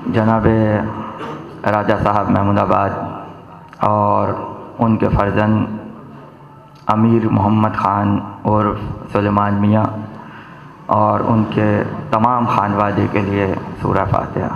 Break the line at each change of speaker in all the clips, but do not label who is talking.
جناب راجہ صاحب محمود آباد اور ان کے فرزند امیر محمد خان اور سلیمان میاں اور ان کے تمام خانوادے کے لیے سورہ فاتحہ۔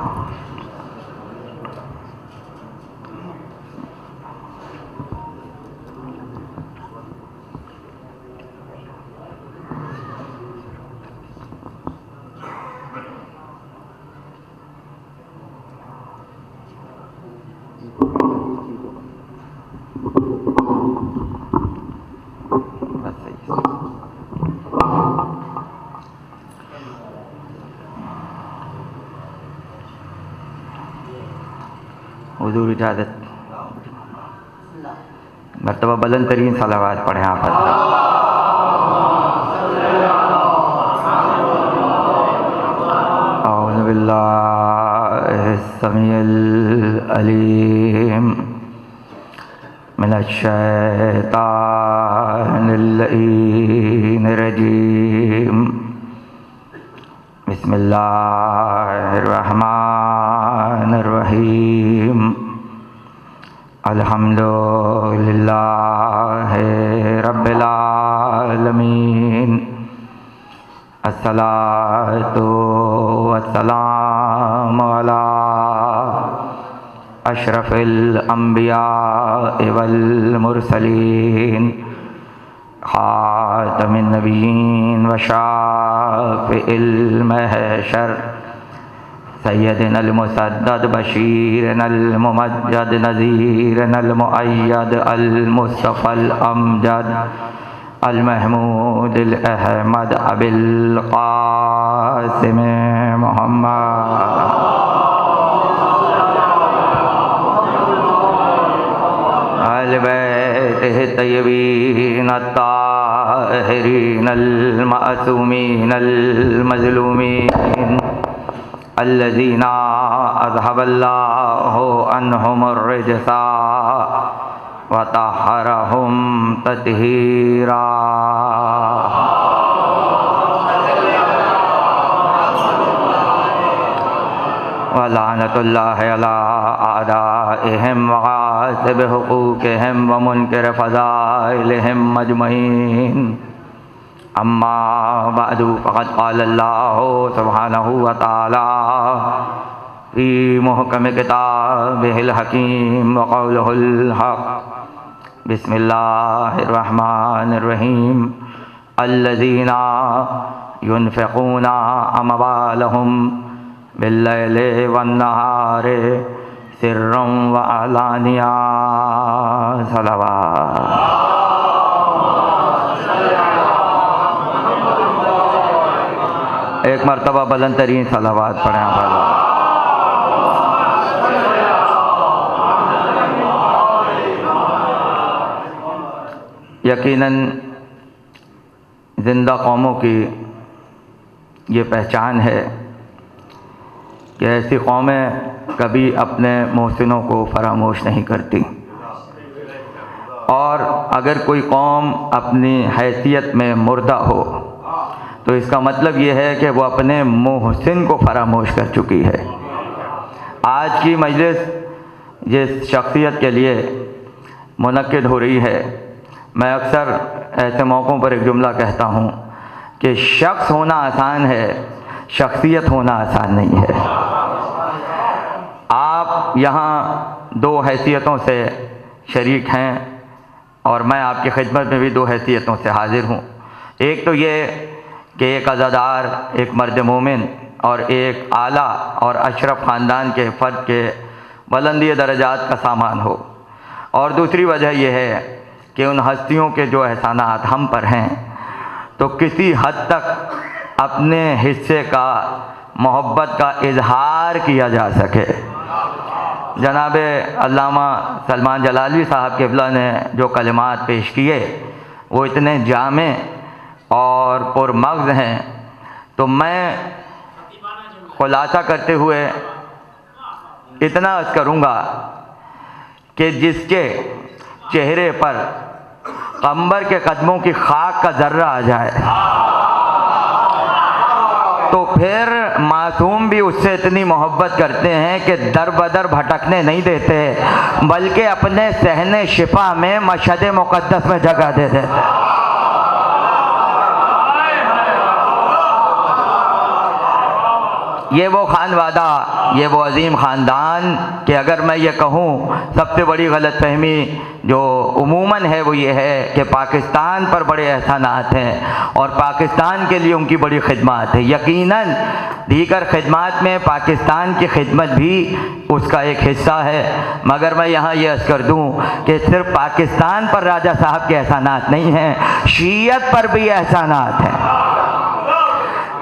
حضور اجازت، مرتبہ بلند ترین صلوات پڑھیں آپ حضرات۔ اعوذ باللہ السمیع العلیم من الشیطان اللعین الرجیم، بسم اللہ الرحمن الرحیم، الحمد للہ رب العالمین، الصلاۃ والسلام علی اشرف الانبیاء والمرسلین، خاتم النبیین وشافع المحشر، سیدنا المسدد بشیرنا الممجد نذیرنا المؤید المصطفى الامجد المحمود الاحمد ابی القاسم محمد آل بیتہ الطیبین الطاہرین المعصومین المظلومین الذین اذهب اللہ عنہم الرجس وطہرہم تطہیرا۔ ولعنۃ اللہ علی اعدائہم وغاصب حقوقہم ومنکر فضائلہم اجمعین۔ اما بعد فقد قال اللہ سبحانہ وتعالی فی محکم کتابہ الحکیم وقولہ الحق، بسم اللہ الرحمن الرحیم، الذین ينفقون اموالہم باللیل والنہار سرا وعلانیہ۔ صلوات۔ ایک مرتبہ بلند ترین صلوات پڑھیں آپ حضرات۔ یقیناً زندہ قوموں کی یہ پہچان ہے کہ ایسی قومیں کبھی اپنے محسنوں کو فراموش نہیں کرتی، اور اگر کوئی قوم اپنی حیثیت میں مردہ ہو تو اس کا مطلب یہ ہے کہ وہ اپنے محسن کو فراموش کر چکی ہے۔ آج کی مجلس جس شخصیت کے لیے منعقد ہو رہی ہے، میں اکثر ایسے موقعوں پر ایک جملہ کہتا ہوں کہ شخص ہونا آسان ہے، شخصیت ہونا آسان نہیں ہے۔ آپ یہاں دو حیثیتوں سے شریک ہیں اور میں آپ کی خدمت میں بھی دو حیثیتوں سے حاضر ہوں۔ ایک تو یہ کہ ایک عزادار، ایک مرد مومن اور ایک اعلیٰ اور اشرف خاندان کے فرد کے بلندی درجات کا سامان ہو، اور دوسری وجہ یہ ہے کہ ان ہستیوں کے جو احسانات ہم پر ہیں تو کسی حد تک اپنے حصے کا محبت کا اظہار کیا جا سکے۔ جناب علامہ سلمان جلالی صاحب قبلہ نے جو کلمات پیش کیے وہ اتنے جامع اور پرمغز ہیں، تو میں خلاصہ کرتے ہوئے اتنا عرض کروں گا کہ جس کے چہرے پر قمبر کے قدموں کی خاک کا ذرہ آ جائے تو پھر معصوم بھی اس سے اتنی محبت کرتے ہیں کہ در بدر بھٹکنے نہیں دیتے، بلکہ اپنے صحن شفا میں مشہد مقدس میں جگہ دے دیتے۔ یہ وہ خانوادہ، یہ وہ عظیم خاندان کہ اگر میں یہ کہوں سب سے بڑی غلط فہمی جو عموماً ہے وہ یہ ہے کہ پاکستان پر بڑے احسانات ہیں اور پاکستان کے لیے ان کی بڑی خدمات ہے۔ یقیناً دیگر خدمات میں پاکستان کی خدمت بھی اس کا ایک حصہ ہے، مگر میں یہاں یہ عرض کر دوں کہ صرف پاکستان پر راجہ صاحب کے احسانات نہیں ہیں، شیعت پر بھی احسانات ہیں،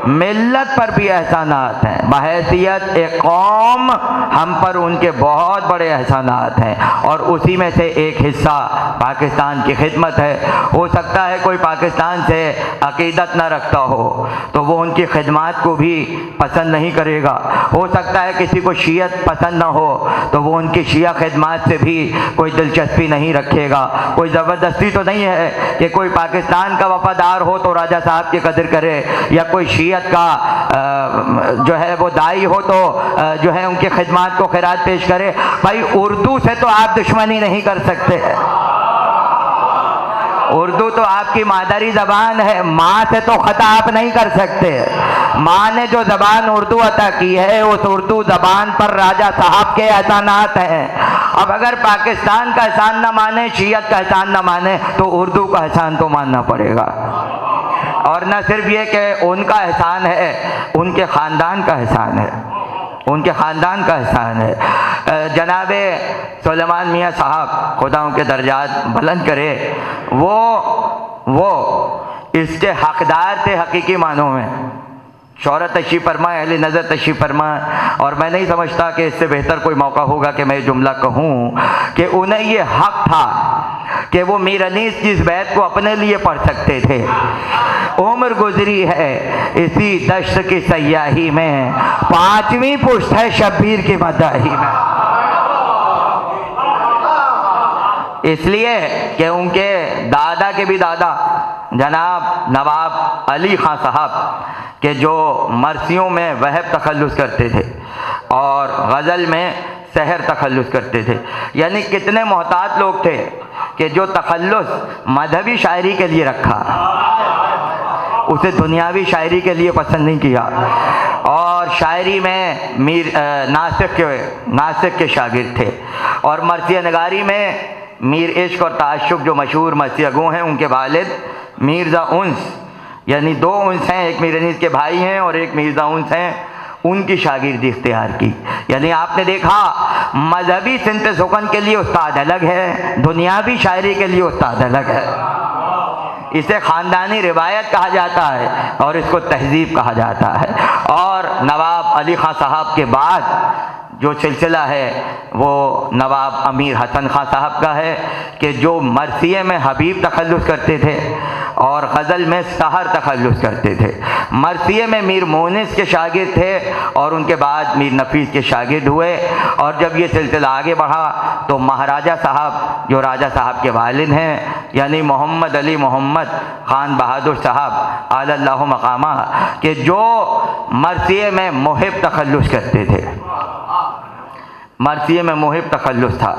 ملت پر بھی احسانات ہیں۔ بحیثیت ایک قوم ہم پر ان کے بہت بڑے احسانات ہیں، اور اسی میں سے ایک حصہ پاکستان کی خدمت ہے۔ ہو سکتا ہے کوئی پاکستان سے عقیدت نہ رکھتا ہو تو وہ ان کی خدمات کو بھی پسند نہیں کرے گا، ہو سکتا ہے کسی کو شیعت پسند نہ ہو تو وہ ان کی شیعہ خدمات سے بھی کوئی دلچسپی نہیں رکھے گا۔ کوئی زبردستی تو نہیں ہے کہ کوئی پاکستان کا وفادار ہو تو راجہ صاحب کی قدر کرے، یا کوئی شیعت کا جو ہے وہ داعی ہو تو جو ہے ان کی خدمات کو خراج پیش کرے۔ بھائی اردو سے تو آپ دشمنی نہیں کر سکتے، اردو تو آپ کی مادری زبان ہے، ماں سے تو خطا آپ نہیں کر سکتے۔ ماں نے جو زبان اردو عطا کی ہے اس اردو زبان پر راجہ صاحب کے احسانات ہیں۔ اب اگر پاکستان کا احسان نہ مانے، شیعت کا احسان نہ مانے، تو اردو کا احسان تو ماننا پڑے گا۔ اور نہ صرف یہ کہ ان کا احسان ہے، ان کے خاندان کا احسان ہے، ان کے خاندان کا احسان ہے۔ جناب سلیمان میاں صاحب خدا ان کے درجات بلند کرے، وہ اس کے حقدار تھے حقیقی معنوں میں۔ شہرت تشریف فرما، اہل نظر تشریف فرما، اور میں نہیں سمجھتا کہ اس سے بہتر کوئی موقع ہوگا کہ میں یہ جملہ کہوں کہ انہیں یہ حق تھا کہ وہ میر انیس کی اس بیت کو اپنے لیے پڑھ سکتے تھے۔ عمر گزری ہے اسی دشت کی سیاہی میں، 5ویں پشت ہے شبیر کی مداحی میں۔ اس لیے کہ ان کے دادا کے بھی دادا جناب نواب علی خان صاحب کہ جو مرثیوں میں وہب تخلص کرتے تھے اور غزل میں سحر تخلص کرتے تھے، یعنی کتنے محتاط لوگ تھے کہ جو تخلص مذہبی شاعری کے لیے رکھا، اسے دنیاوی شاعری کے لیے پسند نہیں کیا۔ اور شاعری میں ناسک کے شاگرد تھے، اور مرثیہ نگاری میں میر عشق اور تعشق جو مشہور مرثیہ گو ہیں، ان کے والد مرزا انس، یعنی 2 انس ہیں، ایک میر انیس کے بھائی ہیں اور ایک مرزا انس ہیں، ان کی شاگردی اختیار کی۔ یعنی آپ نے دیکھا مذہبی صنف سخن کے لیے استاد الگ ہے، دنیاوی شاعری کے لیے استاد الگ ہے۔ اسے خاندانی روایت کہا جاتا ہے اور اس کو تہذیب کہا جاتا ہے۔ اور نواب علی خان صاحب کے بعد جو سلسلہ ہے وہ نواب امیر حسن خان صاحب کا ہے کہ جو مرثیے میں حبیب تخلص کرتے تھے اور غزل میں سحر تخلص کرتے تھے۔ مرثیے میں میر مونس کے شاگرد تھے اور ان کے بعد میر نفیس کے شاگرد ہوئے، اور جب یہ سلسلہ آگے بڑھا تو مہاراجہ صاحب جو راجہ صاحب کے والد ہیں، یعنی محمد علی محمد خان بہادر صاحب اعلی اللہ مقامہ، کہ جو مرثیے میں محب تخلص کرتے تھے، مرثیے میں محب تخلص تھا،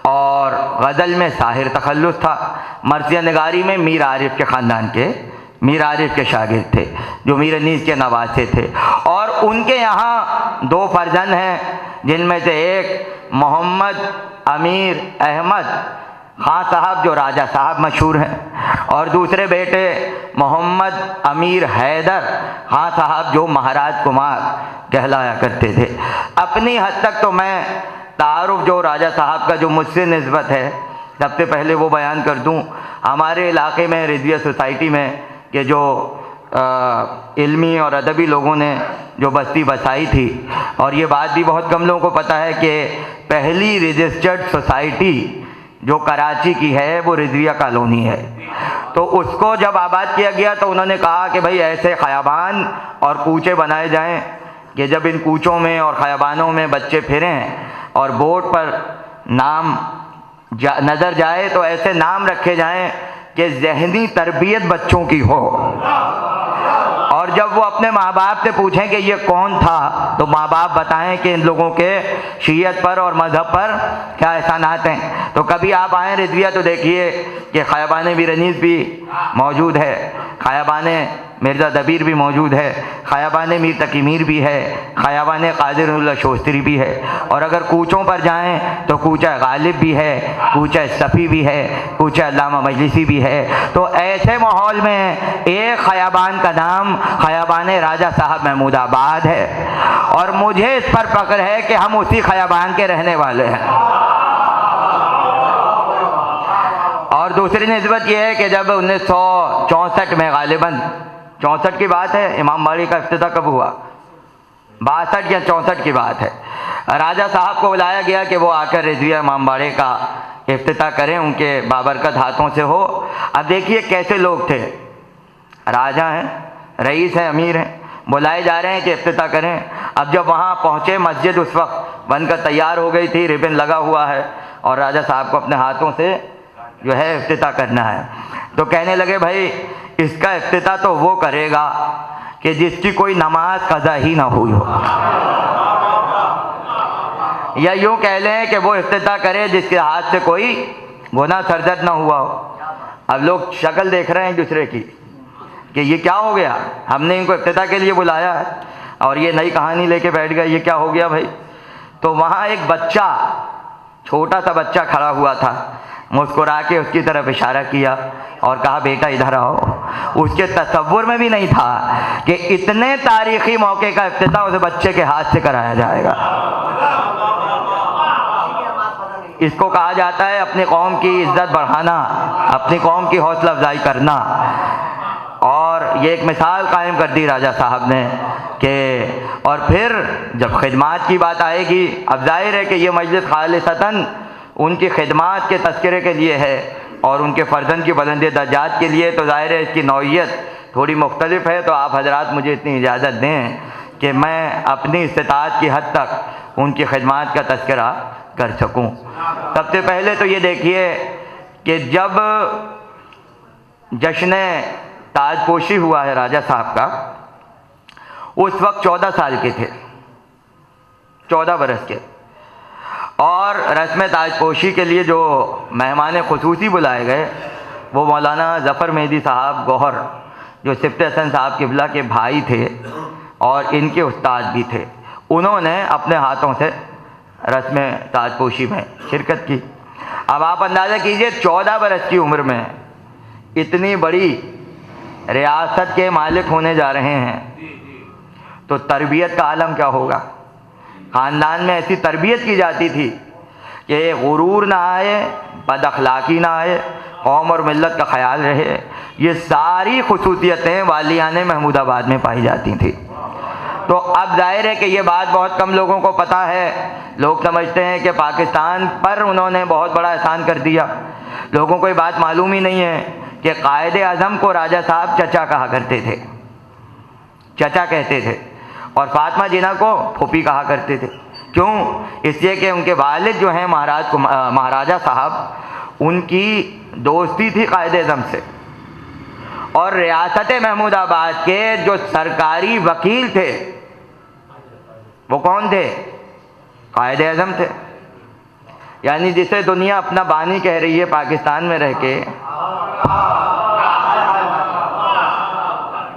اور غزل میں ساحر تخلص تھا۔ مرثیہ نگاری میں میر عارف کے خاندان کے میر عارف کے شاگرد تھے جو میر انیس کے نواسے تھے، اور ان کے یہاں 2 فرزند ہیں جن میں سے ایک محمد امیر احمد خان صاحب جو راجہ صاحب مشہور ہیں، اور دوسرے بیٹے محمد امیر حیدر خان صاحب جو مہاراج کمار کہلایا کرتے تھے۔ اپنی حد تک تو میں تعارف جو راجہ صاحب کا جو مجھ سے نسبت ہے سب سے پہلے وہ بیان کر دوں۔ ہمارے علاقے میں رضویہ سوسائٹی میں کہ جو علمی اور ادبی لوگوں نے جو بستی بسائی تھی، اور یہ بات بھی بہت کم لوگوں کو پتہ ہے کہ پہلی رجسٹرڈ سوسائٹی جو کراچی کی ہے وہ رضویہ کالونی ہے۔ تو اس کو جب آباد کیا گیا تو انہوں نے کہا کہ بھائی ایسے خیابان اور کوچے بنائے جائیں کہ جب ان کوچوں میں اور خیابانوں میں بچے پھریں اور بورڈ پر نام نظر جائے تو ایسے نام رکھے جائیں کہ ذہنی تربیت بچوں کی ہو، اور اور جب وہ اپنے ماں باپ سے پوچھیں کہ یہ کون تھا تو ماں باپ بتائیں کہ ان لوگوں کے شیعت پر اور مذہب پر کیا احسانات ہیں۔ تو کبھی آپ آئیں رضویہ تو دیکھیے کہ خیابان میرنیز بھی موجود ہے، خیابان مرزا دبیر بھی موجود ہے، خیابان میر تقی میر بھی ہے، خیابان قادر اللہ شوستری بھی ہے، اور اگر کوچوں پر جائیں تو کوچہ غالب بھی ہے، کوچہ صفی بھی ہے، کوچہ علامہ مجلسی بھی ہے۔ تو ایسے ماحول میں ایک خیابان کا نام خیابان راجہ صاحب محمود آباد ہے، اور مجھے اس پر فخر ہے کہ ہم اسی خیابان کے رہنے والے ہیں۔ اور دوسری نسبت یہ ہے کہ جب 1964 میں غالباً 64 کی بات ہے، امام باڑی کا افتتاح کب ہوا؟ 62 یا 64 کی بات ہے، راجہ صاحب کو بلایا گیا کہ وہ آ کر رضویہ امام باڑے کا افتتاح کریں، ان کے بابرکت ہاتھوں سے ہو۔ اب دیکھیے کیسے لوگ تھے، راجہ ہیں، رئیس ہیں، امیر ہیں، بلائے جا رہے ہیں کہ افتتاح کریں۔ اب جب وہاں پہنچے، مسجد اس وقت بن کر تیار ہو گئی تھی، ریبن لگا ہوا ہے، اور راجہ صاحب کو اپنے ہاتھوں سے جو ہے افتتاح کرنا ہے۔ تو کہنے لگے بھائی اس کا افتتاح تو وہ کرے گا کہ جس کی کوئی نماز قضا ہی نہ ہوئی ہو، یا یوں کہہ لیں کہ وہ افتتاح کرے جس کے ہاتھ سے کوئی گناہ سرزد نہ ہوا ہو۔ اب لوگ شکل دیکھ رہے ہیں ایک دوسرے کی کہ یہ کیا ہو گیا، ہم نے ان کو افتتاح کے لیے بلایا ہے اور یہ نئی کہانی لے کے بیٹھ گئے، یہ کیا ہو گیا بھائی؟ تو وہاں ایک بچہ، چھوٹا سا بچہ کھڑا ہوا تھا، مسکرا کے اس کی طرف اشارہ کیا اور کہا بیٹا ادھر آؤ۔ اس کے تصور میں بھی نہیں تھا کہ اتنے تاریخی موقع کا افتتاح اس بچے کے ہاتھ سے کرایا جائے گا۔ اس کو کہا جاتا ہے اپنی قوم کی عزت بڑھانا، اپنی قوم کی حوصلہ افزائی کرنا۔ اور یہ ایک مثال قائم کر دی راجہ صاحب نے کہ، اور پھر جب خدمات کی بات آئے گی، اب ظاہر ہے کہ یہ مجلس خالصتاً ان کی خدمات کے تذکرے کے لیے ہے اور ان کے فرزند کی بلند درجات کے لیے، تو ظاہر ہے اس کی نوعیت تھوڑی مختلف ہے۔ تو آپ حضرات مجھے اتنی اجازت دیں کہ میں اپنی استطاعت کی حد تک ان کی خدمات کا تذکرہ کر سکوں۔ سب سے پہلے تو یہ دیکھیے کہ جب جشن تاج پوشی ہوا ہے راجہ صاحب کا، اس وقت 14 سال کے تھے، 14 برس کے، اور رسم تاج پوشی کے لیے جو مہمان خصوصی بلائے گئے وہ مولانا ظفر مہدی صاحب گوہر، جو سبط حسن صاحب قبلہ کے بھائی تھے اور ان کے استاد بھی تھے، انہوں نے اپنے ہاتھوں سے رسم تاج پوشی میں شرکت کی۔ اب آپ اندازہ کیجئے 14 برس کی عمر میں اتنی بڑی ریاست کے مالک ہونے جا رہے ہیں، تو تربیت کا عالم کیا ہوگا۔ خاندان میں ایسی تربیت کی جاتی تھی کہ غرور نہ آئے، بد اخلاقی نہ آئے، قوم اور ملت کا خیال رہے۔ یہ ساری خصوصیتیں والیان محمود آباد میں پائی جاتی تھیں۔ تو اب ظاہر ہے کہ یہ بات بہت کم لوگوں کو پتہ ہے۔ لوگ سمجھتے ہیں کہ پاکستان پر انہوں نے بہت بڑا احسان کر دیا، لوگوں کو یہ بات معلوم ہی نہیں ہے کہ قائد اعظم کو راجہ صاحب چچا کہا کرتے تھے، چچا کہتے تھے، اور فاطمہ جناح کو پھوپھی کہا کرتے تھے۔ کیوں؟ اس لیے کہ ان کے والد جو ہیں مہاراجہ صاحب، ان کی دوستی تھی قائد اعظم سے، اور ریاست محمود آباد کے جو سرکاری وکیل تھے وہ کون تھے؟ قائد اعظم تھے۔ یعنی جسے دنیا اپنا بانی کہہ رہی ہے پاکستان میں رہ کے،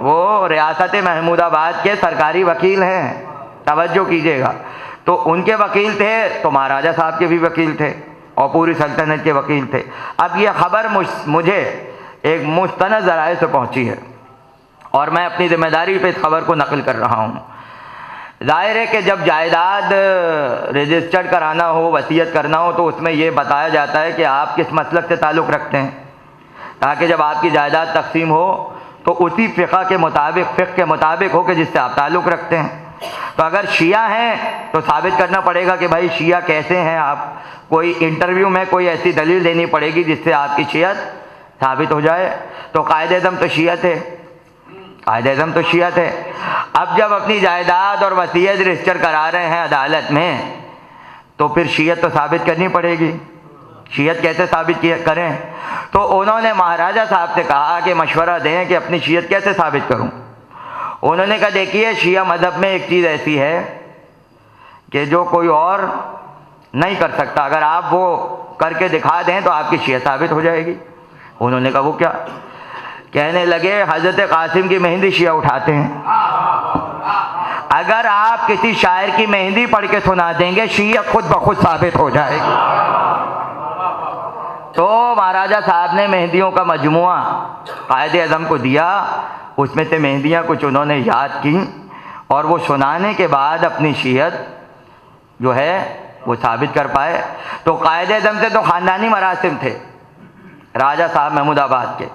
وہ ریاست محمود آباد کے سرکاری وکیل ہیں، توجہ کیجئے گا۔ تو ان کے وکیل تھے تو مہاراجہ صاحب کے بھی وکیل تھے اور پوری سلطنت کے وکیل تھے۔ اب یہ خبر مجھے ایک مستند ذرائع سے پہنچی ہے اور میں اپنی ذمہ داری پہ اس خبر کو نقل کر رہا ہوں۔ ظاہر ہے کہ جب جائیداد رجسٹرڈ کرانا ہو، وصیت کرنا ہو، تو اس میں یہ بتایا جاتا ہے کہ آپ کس مسلک سے تعلق رکھتے ہیں، تاکہ جب آپ کی جائیداد تقسیم ہو تو اسی فقہ کے مطابق ہو کہ جس سے آپ تعلق رکھتے ہیں۔ تو اگر شیعہ ہیں تو ثابت کرنا پڑے گا کہ بھائی شیعہ کیسے ہیں آپ، کوئی انٹرویو میں کوئی ایسی دلیل دینی پڑے گی جس سے آپ کی شیعت ثابت ہو جائے۔ تو قائد اعظم تو شیعہ تھے، قائد اعظم تو شیعہ تھے۔ اب جب اپنی جائیداد اور وصیت رجسٹر کرا رہے ہیں عدالت میں، تو پھر شیعت تو ثابت کرنی پڑے گی۔ شیعت کیسے ثابت کریں؟ تو انہوں نے مہاراجہ صاحب سے کہا کہ مشورہ دیں کہ اپنی شیعت کیسے ثابت کروں۔ انہوں نے کہا دیکھیے شیعہ مذہب میں ایک چیز ایسی ہے کہ جو کوئی اور نہیں کر سکتا، اگر آپ وہ کر کے دکھا دیں تو آپ کی شیعہ ثابت ہو جائے گی۔ انہوں نے کہا وہ کیا؟ کہنے لگے حضرت قاسم کی مہندی شیعہ اٹھاتے ہیں، اگر آپ کسی شاعر کی مہندی پڑھ کے سنا دیں گے شیعہ خود بخود ثابت ہو جائے گی۔ تو مہاراجہ صاحب نے مہندیوں کا مجموعہ قائد اعظم کو دیا، اس میں سے مہندیاں کچھ انہوں نے یاد کی اور وہ سنانے کے بعد اپنی شیعت جو ہے وہ ثابت کر پائے۔ تو قائد اعظم سے تو خاندانی مراسم تھے، راجہ صاحب محمود آباد کے،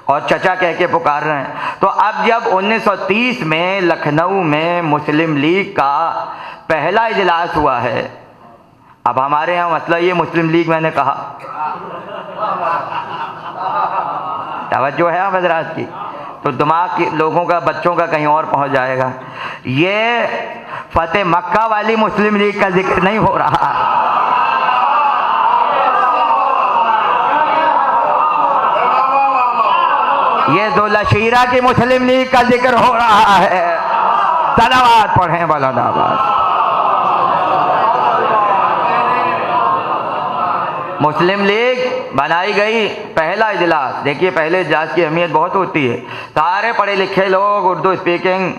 اور چچا کہہ کے پکار رہے ہیں۔ تو اب جب 1930 میں لکھنؤ میں مسلم لیگ کا پہلا اجلاس ہوا ہے، اب ہمارے یہاں مسئلہ یہ مسلم لیگ میں نے کہا، توجہ ہے آپ حضرات کی، تو دماغ لوگوں کا بچوں کا کہیں اور پہنچ جائے گا۔ یہ فتح مکہ والی مسلم لیگ کا ذکر نہیں ہو رہا، یہ ذوالشیرہ کی مسلم لیگ کا ذکر ہو رہا ہے۔ صلوات پڑھیں بلند آواز۔ مسلم لیگ بنائی گئی، پہلا اجلاس، دیکھیے پہلے اجلاس کی اہمیت بہت ہوتی ہے، سارے پڑھے لکھے لوگ، اردو اسپیکنگ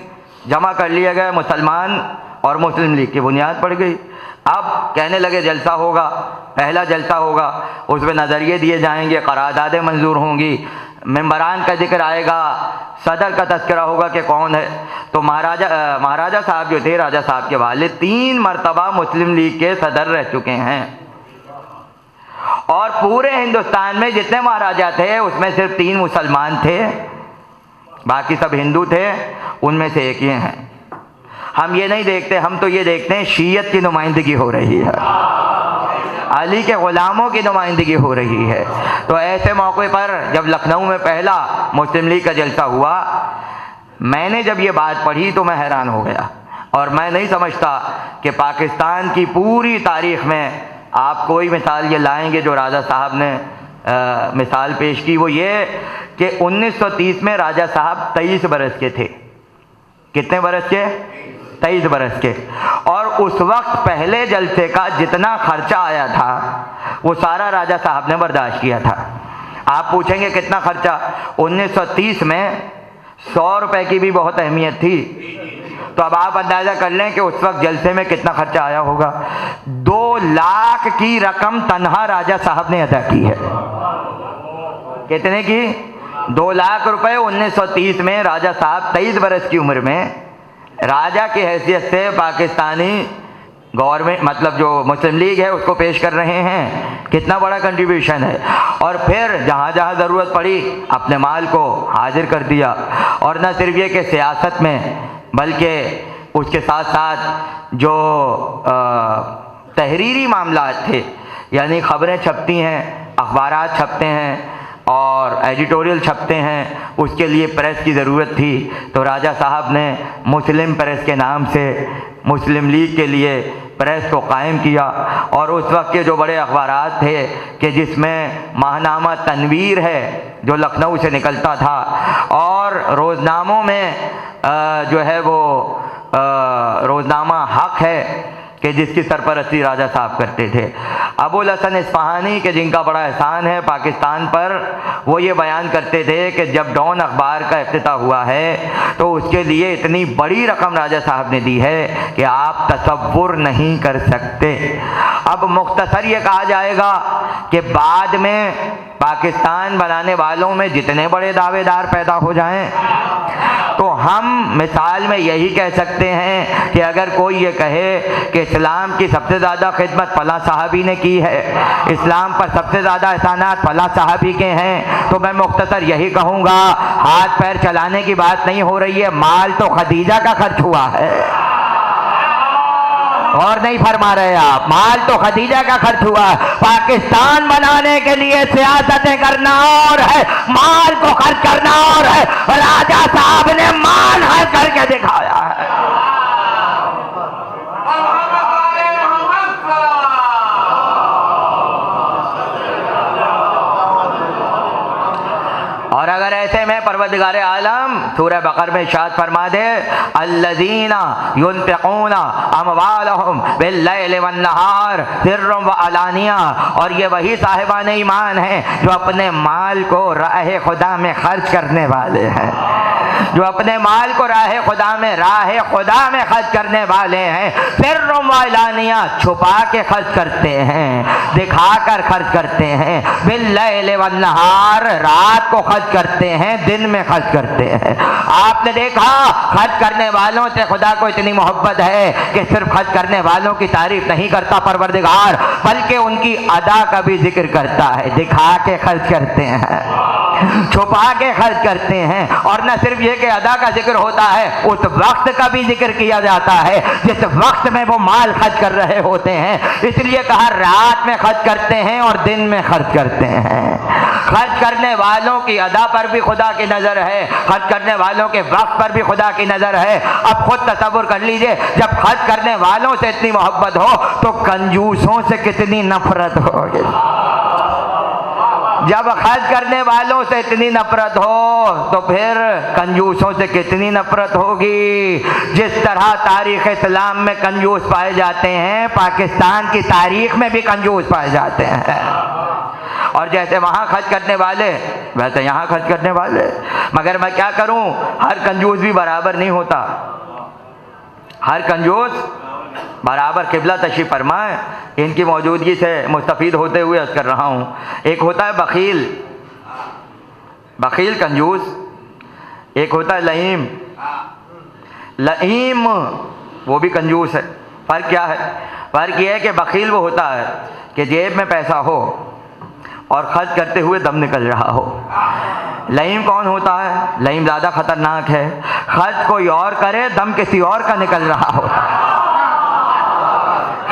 جمع کر لیے گئے، مسلمان، اور مسلم لیگ کی بنیاد پڑ گئی۔ اب کہنے لگے جلسہ ہوگا، پہلا جلسہ ہوگا، اس میں نظریے دیے جائیں گے، قراردادیں منظور ہوں گی، ممبران کا ذکر آئے گا، صدر کا تذکرہ ہوگا کہ کون ہے۔ تو مہاراجہ صاحب جو تھے، راجہ صاحب کے والد 3 مرتبہ مسلم لیگ کے صدر رہ چکے ہیں، اور پورے ہندوستان میں جتنے مہاراجہ تھے اس میں صرف 3 مسلمان تھے، باقی سب ہندو تھے، ان میں سے ایک یہ ہیں۔ ہم یہ نہیں دیکھتے، ہم تو یہ دیکھتے ہیں شیعت کی نمائندگی ہو رہی ہے، علی کے غلاموں کی نمائندگی ہو رہی ہے۔ تو ایسے موقع پر جب لکھنؤ میں پہلا مسلم لیگ کا جلسہ ہوا، میں نے جب یہ بات پڑھی تو میں حیران ہو گیا، اور میں نہیں سمجھتا کہ پاکستان کی پوری تاریخ میں آپ کوئی مثال یہ لائیں گے جو راجہ صاحب نے مثال پیش کی، وہ یہ کہ 1930 میں راجہ صاحب 23 برس کے تھے۔ کتنے برس کے؟ 23 برس کے، اور اس وقت پہلے جلسے کا جتنا خرچہ آیا تھا وہ سارا راجہ صاحب نے برداشت کیا تھا۔ آپ پوچھیں گے کتنا خرچہ؟ 1930 میں 100 روپے کی بھی بہت اہمیت تھی، تو اب آپ اندازہ کر لیں کہ اس وقت جلسے میں کتنا خرچہ آیا ہوگا۔ 2 لاکھ کی رقم تنہا راجہ صاحب نے ادا کی ہے۔ کتنے کی؟ 2 لاکھ روپے 1930 میں راجہ صاحب 23 برس کی عمر میں راجہ کی حیثیت سے پاکستانی گورنمنٹ، مطلب جو مسلم لیگ ہے، اس کو پیش کر رہے ہیں۔ کتنا بڑا کنٹریبیوشن ہے۔ اور پھر جہاں جہاں ضرورت پڑی اپنے مال کو حاضر کر دیا، اور نہ صرف یہ کہ سیاست میں بلکہ اس کے ساتھ ساتھ جو تحریری معاملات تھے، یعنی خبریں چھپتی ہیں، اخبارات چھپتے ہیں اور ایڈیٹوریل چھپتے ہیں، اس کے لیے پریس کی ضرورت تھی، تو راجہ صاحب نے مسلم پریس کے نام سے مسلم لیگ کے لیے پریس کو قائم کیا۔ اور اس وقت کے جو بڑے اخبارات تھے کہ جس میں ماہنامہ تنویر ہے جو لکھنؤ سے نکلتا تھا، اور روزناموں میں جو ہے وہ روزنامہ حق ہے کہ جس کی سرپرستی راجہ صاحب کرتے تھے۔ ابو الحسن اصفہانی کے جن کا بڑا احسان ہے پاکستان پر، وہ یہ بیان کرتے تھے کہ جب ڈان اخبار کا افتتاح ہوا ہے تو اس کے لیے اتنی بڑی رقم راجہ صاحب نے دی ہے کہ آپ تصور نہیں کر سکتے۔ اب مختصر یہ کہا جائے گا کہ بعد میں پاکستان بنانے والوں میں جتنے بڑے دعوے دار پیدا ہو جائیں تو ہم مثال میں یہی کہہ سکتے ہیں کہ اگر کوئی یہ کہے کہ اسلام کی سب سے زیادہ خدمت فلاں صحابی نے کی ہے، اسلام پر سب سے زیادہ احسانات فلاں صحابی کے ہیں، تو میں مختصر یہی کہوں گا ہاتھ پیر چلانے کی بات نہیں ہو رہی ہے، مال تو خدیجہ کا خرچ ہوا ہے۔ اور نہیں فرما رہے آپ؟ مال تو خدیجہ کا خرچ ہوا ہے۔ پاکستان بنانے کے لیے سیاستیں کرنا اور ہے، مال کو خرچ کرنا اور ہے۔ راجہ صاحب نے مال خرچ کر کے دکھایا ہے۔ اور اگر ایسے میں پروردگار عالم سورہ بقرہ میں ارشاد فرما دے الذین ينفقون اموالهم باللیل والنہار سرا وعلانیہ، اور یہ وہی صاحبان ایمان ہیں جو اپنے مال کو راہ خدا میں خرچ کرنے والے ہیں، جو اپنے مال کو راہ خدا میں خرچ کرنے والے ہیں، سرا وعلانیہ، چھپا کے خرچ کرتے ہیں، دکھا کر خرچ کرتے ہیں، باللیل والنہار، رات کو خرچ کرتے ہیں، دن میں خرچ کرتے ہیں۔ آپ نے دیکھا خرچ کرنے والوں سے خدا کو اتنی محبت ہے کہ صرف خرچ کرنے والوں کی تعریف نہیں کرتا پروردگار، بلکہ ان کی ادا کا بھی ذکر کرتا ہے، دکھا کے خرچ کرتے ہیں، چھپا کے خرچ کرتے ہیں، اور نہ صرف یہ کہ ادا کا ذکر ہوتا ہے، اس وقت کا بھی ذکر کیا جاتا ہے جس وقت میں وہ مال خرچ کر رہے ہوتے ہیں، اس لیے کہا رات میں خرچ کرتے ہیں اور دن میں خرچ کرتے ہیں۔ خرچ کرنے والوں کی ادا پر بھی خدا کی نظر ہے، خرچ کرنے والوں کے وقت پر بھی خدا کی نظر ہے۔ اب خود تصور کر لیجئے، جب خرچ کرنے والوں سے اتنی محبت ہو تو کنجوسوں سے کتنی نفرت ہوگی۔ جب خرچ کرنے والوں سے اتنی نفرت ہو تو پھر کنجوسوں سے کتنی نفرت ہوگی۔ جس طرح تاریخ اسلام میں کنجوس پائے جاتے ہیں، پاکستان کی تاریخ میں بھی کنجوس پائے جاتے ہیں، اور جیسے وہاں خرچ کرنے والے ویسے یہاں خرچ کرنے والے۔ مگر میں کیا کروں، ہر کنجوس بھی برابر نہیں ہوتا، ہر کنجوس برابر۔ قبلہ تشریف فرمائیں، ان کی موجودگی سے مستفید ہوتے ہوئے عرض کر رہا ہوں۔ ایک ہوتا ہے بخیل کنجوس، ایک ہوتا ہے لئیم۔ لئیم وہ بھی کنجوس ہے۔ فرق کیا ہے؟ فرق یہ ہے کہ بخیل وہ ہوتا ہے کہ جیب میں پیسہ ہو اور خرچ کرتے ہوئے دم نکل رہا ہو۔ لئیم کون ہوتا ہے؟ لئیم زیادہ خطرناک ہے، خرچ کوئی اور کرے، دم کسی اور کا نکل رہا ہوتا ہے۔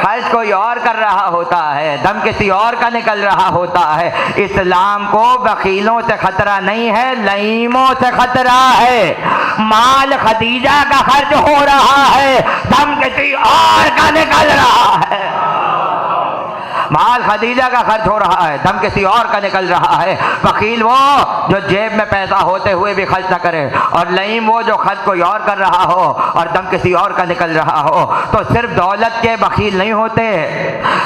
خرچ کوئی اور کر رہا ہوتا ہے، دم کسی اور کا نکل رہا ہوتا ہے۔ اسلام کو بخیلوں سے خطرہ نہیں ہے، لئیموں سے خطرہ ہے۔ مال خدیجہ کا خرچ ہو رہا ہے، دم کسی اور کا نکل رہا ہے۔ مال خدیجہ کا خرچ ہو رہا ہے، دم کسی اور کا نکل رہا ہے۔ بخیل وہ جو جیب میں پیسہ ہوتے ہوئے بھی خرچ نہ کرے، اور لئیم وہ جو خرچ کوئی اور کر رہا ہو اور دم کسی اور کا نکل رہا ہو۔ تو صرف دولت کے بخیل نہیں ہوتے،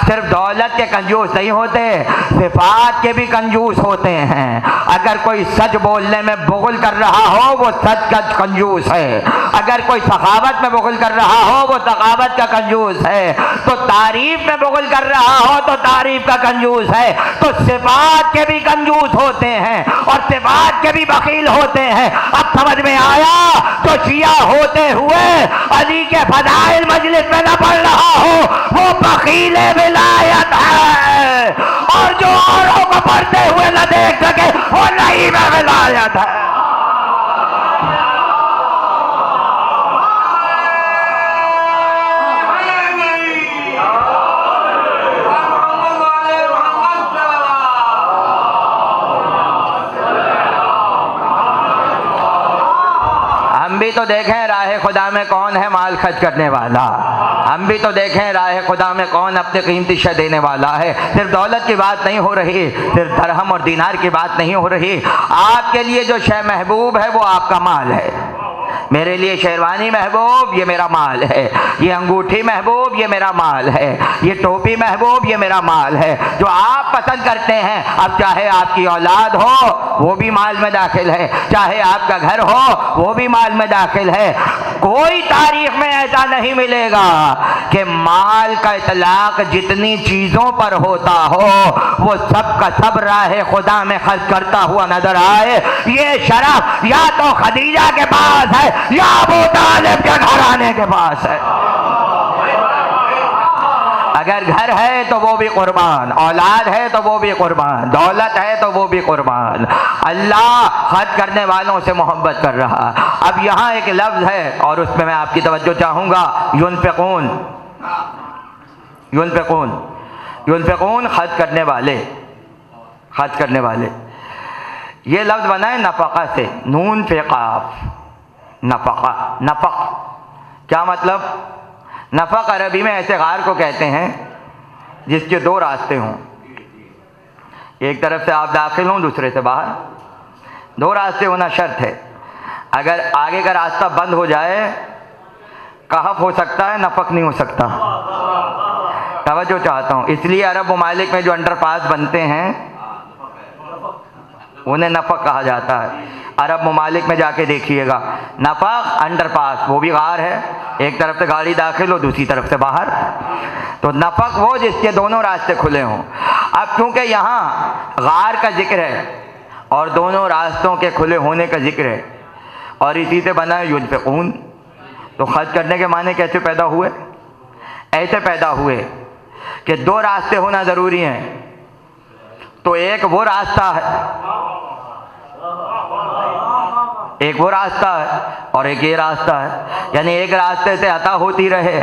صرف دولت کے کنجوس نہیں ہوتے، صفات کے بھی کنجوس ہوتے ہیں۔ اگر کوئی سچ بولنے میں بخل کر رہا ہو وہ سچ کا کنجوس ہے، اگر کوئی سخاوت میں بخل کر رہا ہو وہ سخاوت کا کنجوس ہے، تو تعریف میں بخل کر رہا ہو تو تعریف کا کنجوس ہے۔ تو صفات کے بھی کنجوس ہوتے ہیں اور صفات کے بھی بخیل ہوتے ہیں۔ اب سمجھ میں آیا؟ تو شیعہ ہوتے ہوئے علی کے فضائل مجلس میں نہ پڑھ رہا ہو وہ بخیل ولایت ہے، اور جو اوروں کو پڑھتے ہوئے نہ دیکھ سکے وہ لئیم ولایت ہے۔ ہم بھی تو دیکھیں راہ خدا میں کون ہے مال خرچ کرنے والا، ہم بھی تو دیکھیں راہ خدا میں کون اپنے قیمتی شے دینے والا ہے۔ صرف دولت کی بات نہیں ہو رہی، صرف درہم اور دینار کی بات نہیں ہو رہی۔ آپ کے لیے جو شے محبوب ہے وہ آپ کا مال ہے۔ میرے لیے شیروانی محبوب، یہ میرا مال ہے۔ یہ انگوٹھی محبوب، یہ میرا مال ہے۔ یہ ٹوپی محبوب، یہ میرا مال ہے۔ جو آپ پسند کرتے ہیں، اب چاہے آپ کی اولاد ہو وہ بھی مال میں داخل ہے، چاہے آپ کا گھر ہو وہ بھی مال میں داخل ہے۔ کوئی تاریخ میں ایسا نہیں ملے گا کہ مال کا اطلاق جتنی چیزوں پر ہوتا ہو وہ سب کا سب راہ خدا میں خرچ کرتا ہوا نظر آئے۔ یہ شرف یا تو خدیجہ کے پاس ہے یا ابو طالب کے گھرانے کے پاس ہے۔ اگر گھر ہے تو وہ بھی قربان، اولاد ہے تو وہ بھی قربان، دولت ہے تو وہ بھی قربان۔ اللہ خرچ کرنے والوں سے محبت کر رہا۔ اب یہاں ایک لفظ ہے اور اس پہ میں آپ کی توجہ چاہوں گا، ينفقون۔ ينفقون ينفقون خرچ کرنے والے، خرچ کرنے والے۔ یہ لفظ بنا ہے نفقہ سے، نون پہ قاف، نفقہ، نفق کیا مطلب؟ نفق عربی میں ایسے غار کو کہتے ہیں جس کے دو راستے ہوں، ایک طرف سے آپ داخل ہوں دوسرے سے باہر۔ دو راستے ہونا شرط ہے. اگر آگے کا راستہ بند ہو جائے کہف ہو سکتا ہے, نفق نہیں ہو سکتا. توجہ چاہتا ہوں. اس لیے عرب ممالک میں جو انڈر پاس بنتے ہیں انہیں نفق کہا جاتا ہے. عرب ممالک میں جا کے دیکھیے گا, نفق انڈر پاس, وہ بھی غار ہے, ایک طرف سے گاڑی داخل ہو دوسری طرف سے باہر. تو نفق وہ جس کے دونوں راستے کھلے ہوں. اب چونکہ یہاں غار کا ذکر ہے اور دونوں راستوں کے کھلے ہونے کا ذکر ہے اور اسی سے بنا ہے ينفقون, تو خرچ کرنے کے معنی کیسے پیدا ہوئے؟ ایسے پیدا ہوئے کہ دو راستے ہونا ضروری ہیں. تو ایک وہ راستہ ہے اور ایک یہ راستہ ہے. یعنی ایک راستے سے عطا ہوتی رہے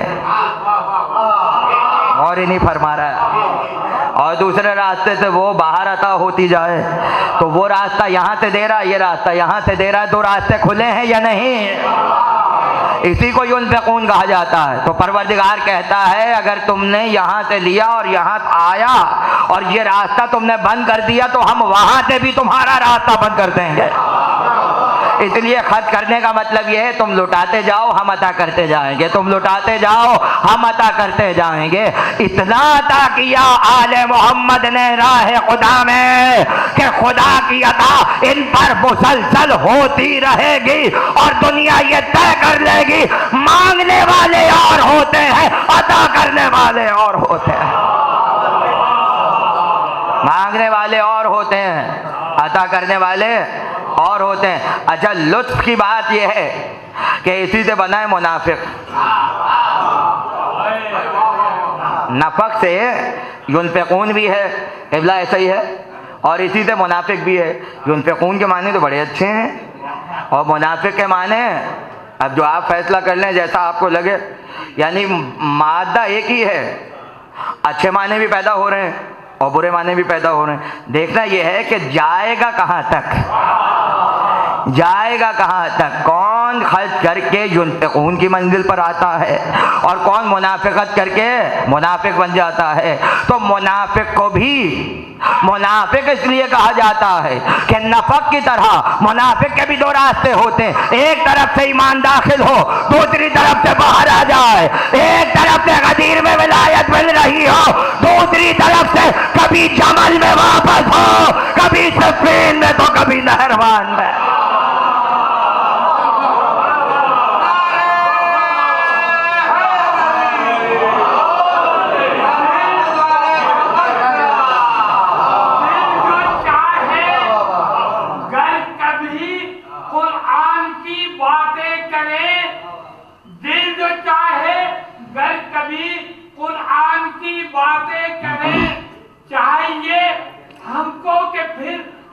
اور ہی نہیں فرما رہا ہے, اور دوسرے راستے سے وہ باہر عطا ہوتی جائے. تو وہ راستہ یہاں سے دے رہا ہے, یہ راستہ یہاں سے دے رہا ہے, دو راستے کھلے ہیں یا نہیں؟ اسی کو ينفقون کہا جاتا ہے. تو پروردگار کہتا ہے اگر تم نے یہاں سے لیا اور یہاں آیا اور یہ راستہ تم نے بند کر دیا تو ہم وہاں سے بھی تمہارا راستہ بند کر دیں گے. اس لیے خرچ کرنے کا مطلب یہ ہے تم لٹاتے جاؤ ہم عطا کرتے جائیں گے, تم لٹاتے جاؤ ہم عطا کرتے جائیں گے. اتنا عطا کیا آل محمد نے راہ خدا میں کہ خدا کی عطا ان پر مسلسل ہوتی رہے گی اور دنیا یہ طے کر لے گی مانگنے والے اور ہوتے ہیں, عطا کرنے والے اور ہوتے ہیں. مانگنے والے اور ہوتے ہیں, عطا کرنے والے اور ہوتے ہیں. اچھا, لطف کی بات یہ ہے کہ اسی سے بنا ہے منافق. نفق سے ينفقون بھی ہے, قبلہ ایسا ہی ہے, اور اسی سے منافق بھی ہے. ينفقون کے معنی تو بڑے اچھے ہیں اور منافق کے معنی اب جو آپ فیصلہ کر لیں جیسا آپ کو لگے. یعنی مادہ ایک ہی ہے, اچھے معنی بھی پیدا ہو رہے ہیں اور برے معنی بھی پیدا ہو رہے ہیں. دیکھنا یہ ہے کہ جائے گا کہاں تک, جائے گا کہاں تک. کون خرچ کر کے ينفقون کی منزل پر آتا ہے اور کون منافقت کر کے منافق بن جاتا ہے. تو منافق کو بھی منافق اس لیے کہا جاتا ہے کہ نفق کی طرح منافق کے بھی دو راستے ہوتے ہیں. ایک طرف سے ایمان داخل ہو, دوسری طرف سے باہر آ جائے. ایک طرف سے غدیر میں ولایت مل رہی ہو, دوسری طرف سے کبھی جمل میں واپس ہو, کبھی صفین میں تو کبھی نہروان میں.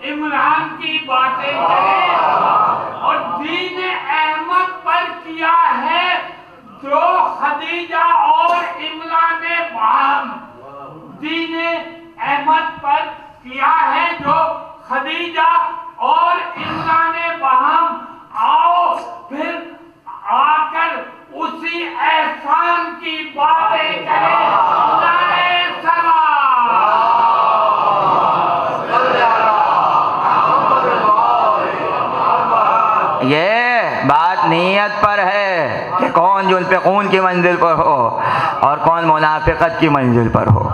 عمران کی باتیں کریں اور دین احمد پر کیا ہے جو خدیجہ اور عمران باہم. دین احمد پر کیا ہے جو خدیجہ اور عمران باہم. آؤ پھر آ کر اسی احسان کی باتیں کریں. نعرہ سلام.
یہ بات نیت پر ہے کہ کون ينفقون کی منزل پر ہو اور کون منافقت کی منزل پر ہو,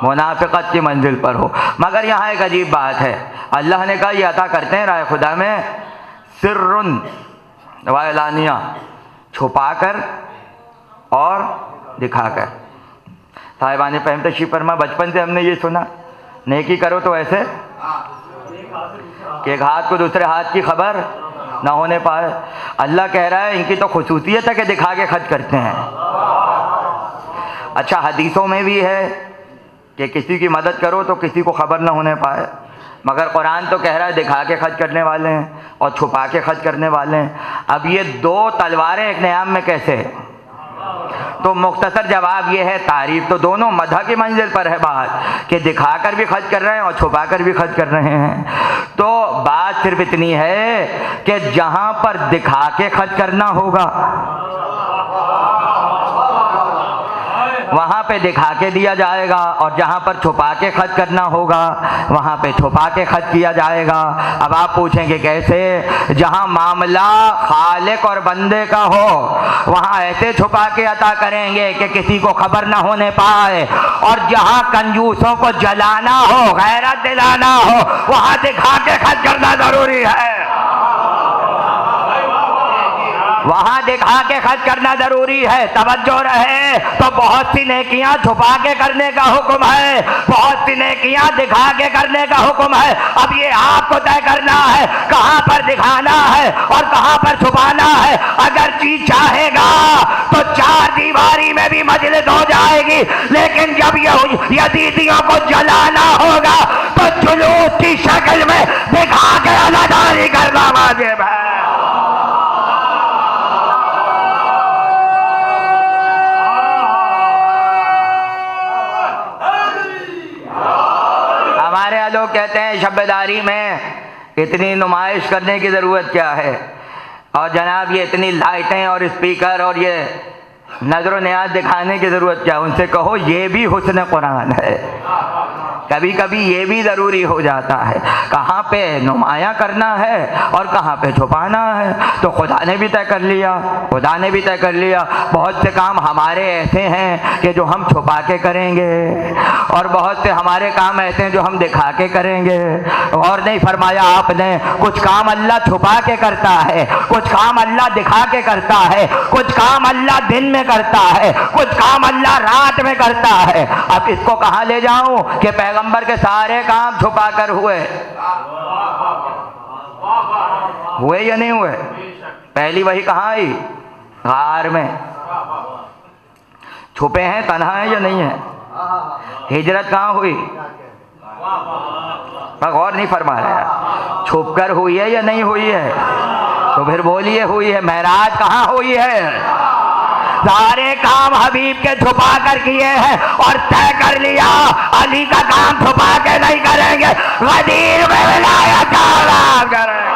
منافقت کی منزل پر ہو. مگر یہاں ایک عجیب بات ہے, اللہ نے کہا یہ عطا کرتے ہیں راہ خدا میں سرن و علانیہ, چھپا کر اور دکھا کر. صاحبان فہم تشریف فرما, بچپن سے ہم نے یہ سنا نیکی کرو تو ایسے کہ ایک ہاتھ کو دوسرے ہاتھ کی خبر نہ ہونے پائے. اللہ کہہ رہا ہے ان کی تو خصوصیت ہے کہ دکھا کے خرچ کرتے ہیں. اچھا, حدیثوں میں بھی ہے کہ کسی کی مدد کرو تو کسی کو خبر نہ ہونے پائے, مگر قرآن تو کہہ رہا ہے دکھا کے خرچ کرنے والے ہیں اور چھپا کے خرچ کرنے والے ہیں. اب یہ دو تلواریں ایک نیام میں کیسے ہے؟ تو مختصر جواب یہ ہے, تعریف تو دونوں مدح کی منزل پر ہے بات کہ دکھا کر بھی خرچ کر رہے ہیں اور چھپا کر بھی خرچ کر رہے ہیں. تو بات صرف اتنی ہے کہ جہاں پر دکھا کے خرچ کرنا ہوگا وہاں پہ دکھا کے دیا جائے گا، اور جہاں پر چھپا کے خرچ کرنا ہوگا وہاں پہ چھپا کے خرچ کیا جائے گا۔ اب آپ پوچھیں کہ کیسے؟ جہاں معاملہ خالق اور بندے کا ہو وہاں ایسے چھپا کے عطا کریں گے کہ کسی کو خبر نہ ہونے پائے، اور جہاں کنجوسوں کو جلانا ہو، غیرت دلانا ہو، وہاں دکھا کے خرچ کرنا ضروری ہے، وہاں دکھا کے خرچ کرنا ضروری ہے۔ توجہ رہے، تو بہت سی نیکیاں چھپا کے کرنے کا حکم ہے، بہت سی نیکیاں دکھا کے کرنے کا حکم ہے۔ اب یہ آپ کو طے کرنا ہے کہاں پر دکھانا ہے اور کہاں پر چھپانا ہے۔ اگر چیز چاہے گا تو چار دیواری میں بھی مجلس ہو جائے گی، لیکن جب یہ یزیدیوں کو جلانا ہوگا تو جلوس کی شکل میں دکھا کے اداکاری کرنا واجب ہے۔ ہمارے یہاں لوگ کہتے ہیں شب داری میں اتنی نمائش کرنے کی ضرورت کیا ہے، اور جناب یہ اتنی لائٹیں اور اسپیکر اور یہ نظر و نیاز دکھانے کی ضرورت کیا ہے؟ ان سے کہو یہ بھی حسن قرآن ہے، کبھی کبھی یہ بھی ضروری ہو جاتا ہے، کہاں پہ نمایاں کرنا ہے اور کہاں پہ چھپانا ہے۔ تو خدا نے بھی طے کر لیا، خدا نے بھی طے کر لیا۔ بہت سے کام ہمارے ایسے ہیں کہ جو ہم چھپا کے کریں گے، اور بہت سے ہمارے کام ایسے ہیں جو ہم دکھا کے کریں گے۔ اور نہیں فرمایا آپ نے، کچھ کام اللہ چھپا کے کرتا ہے، کچھ کام اللہ دکھا کے کرتا ہے، کچھ کام اللہ دن میں کرتا ہے، کچھ کام اللہ رات میں کرتا ہے۔ اب اس کو کہاں لے جاؤں کہ پیغمبر کے سارے کام چھپا کر ہوئے یا نہیں ہوئے؟ پہلی وہی کہاں آئی؟ غار میں چھپے ہیں، تنہا ہیں یا نہیں ہیں؟ ہجرت کہاں ہوئی؟ غور نہیں فرما رہے، چھپ کر ہوئی ہے یا نہیں ہوئی ہے؟ تو پھر بولیے ہوئی ہے۔ معراج کہاں ہوئی ہے؟ سارے کام حبیب کے چھپا کر کیے ہیں، اور طے کر لیا علی کا کام چھپا کے نہیں کریں گے، غدیر میں ولایت کا اعلان کریں گے۔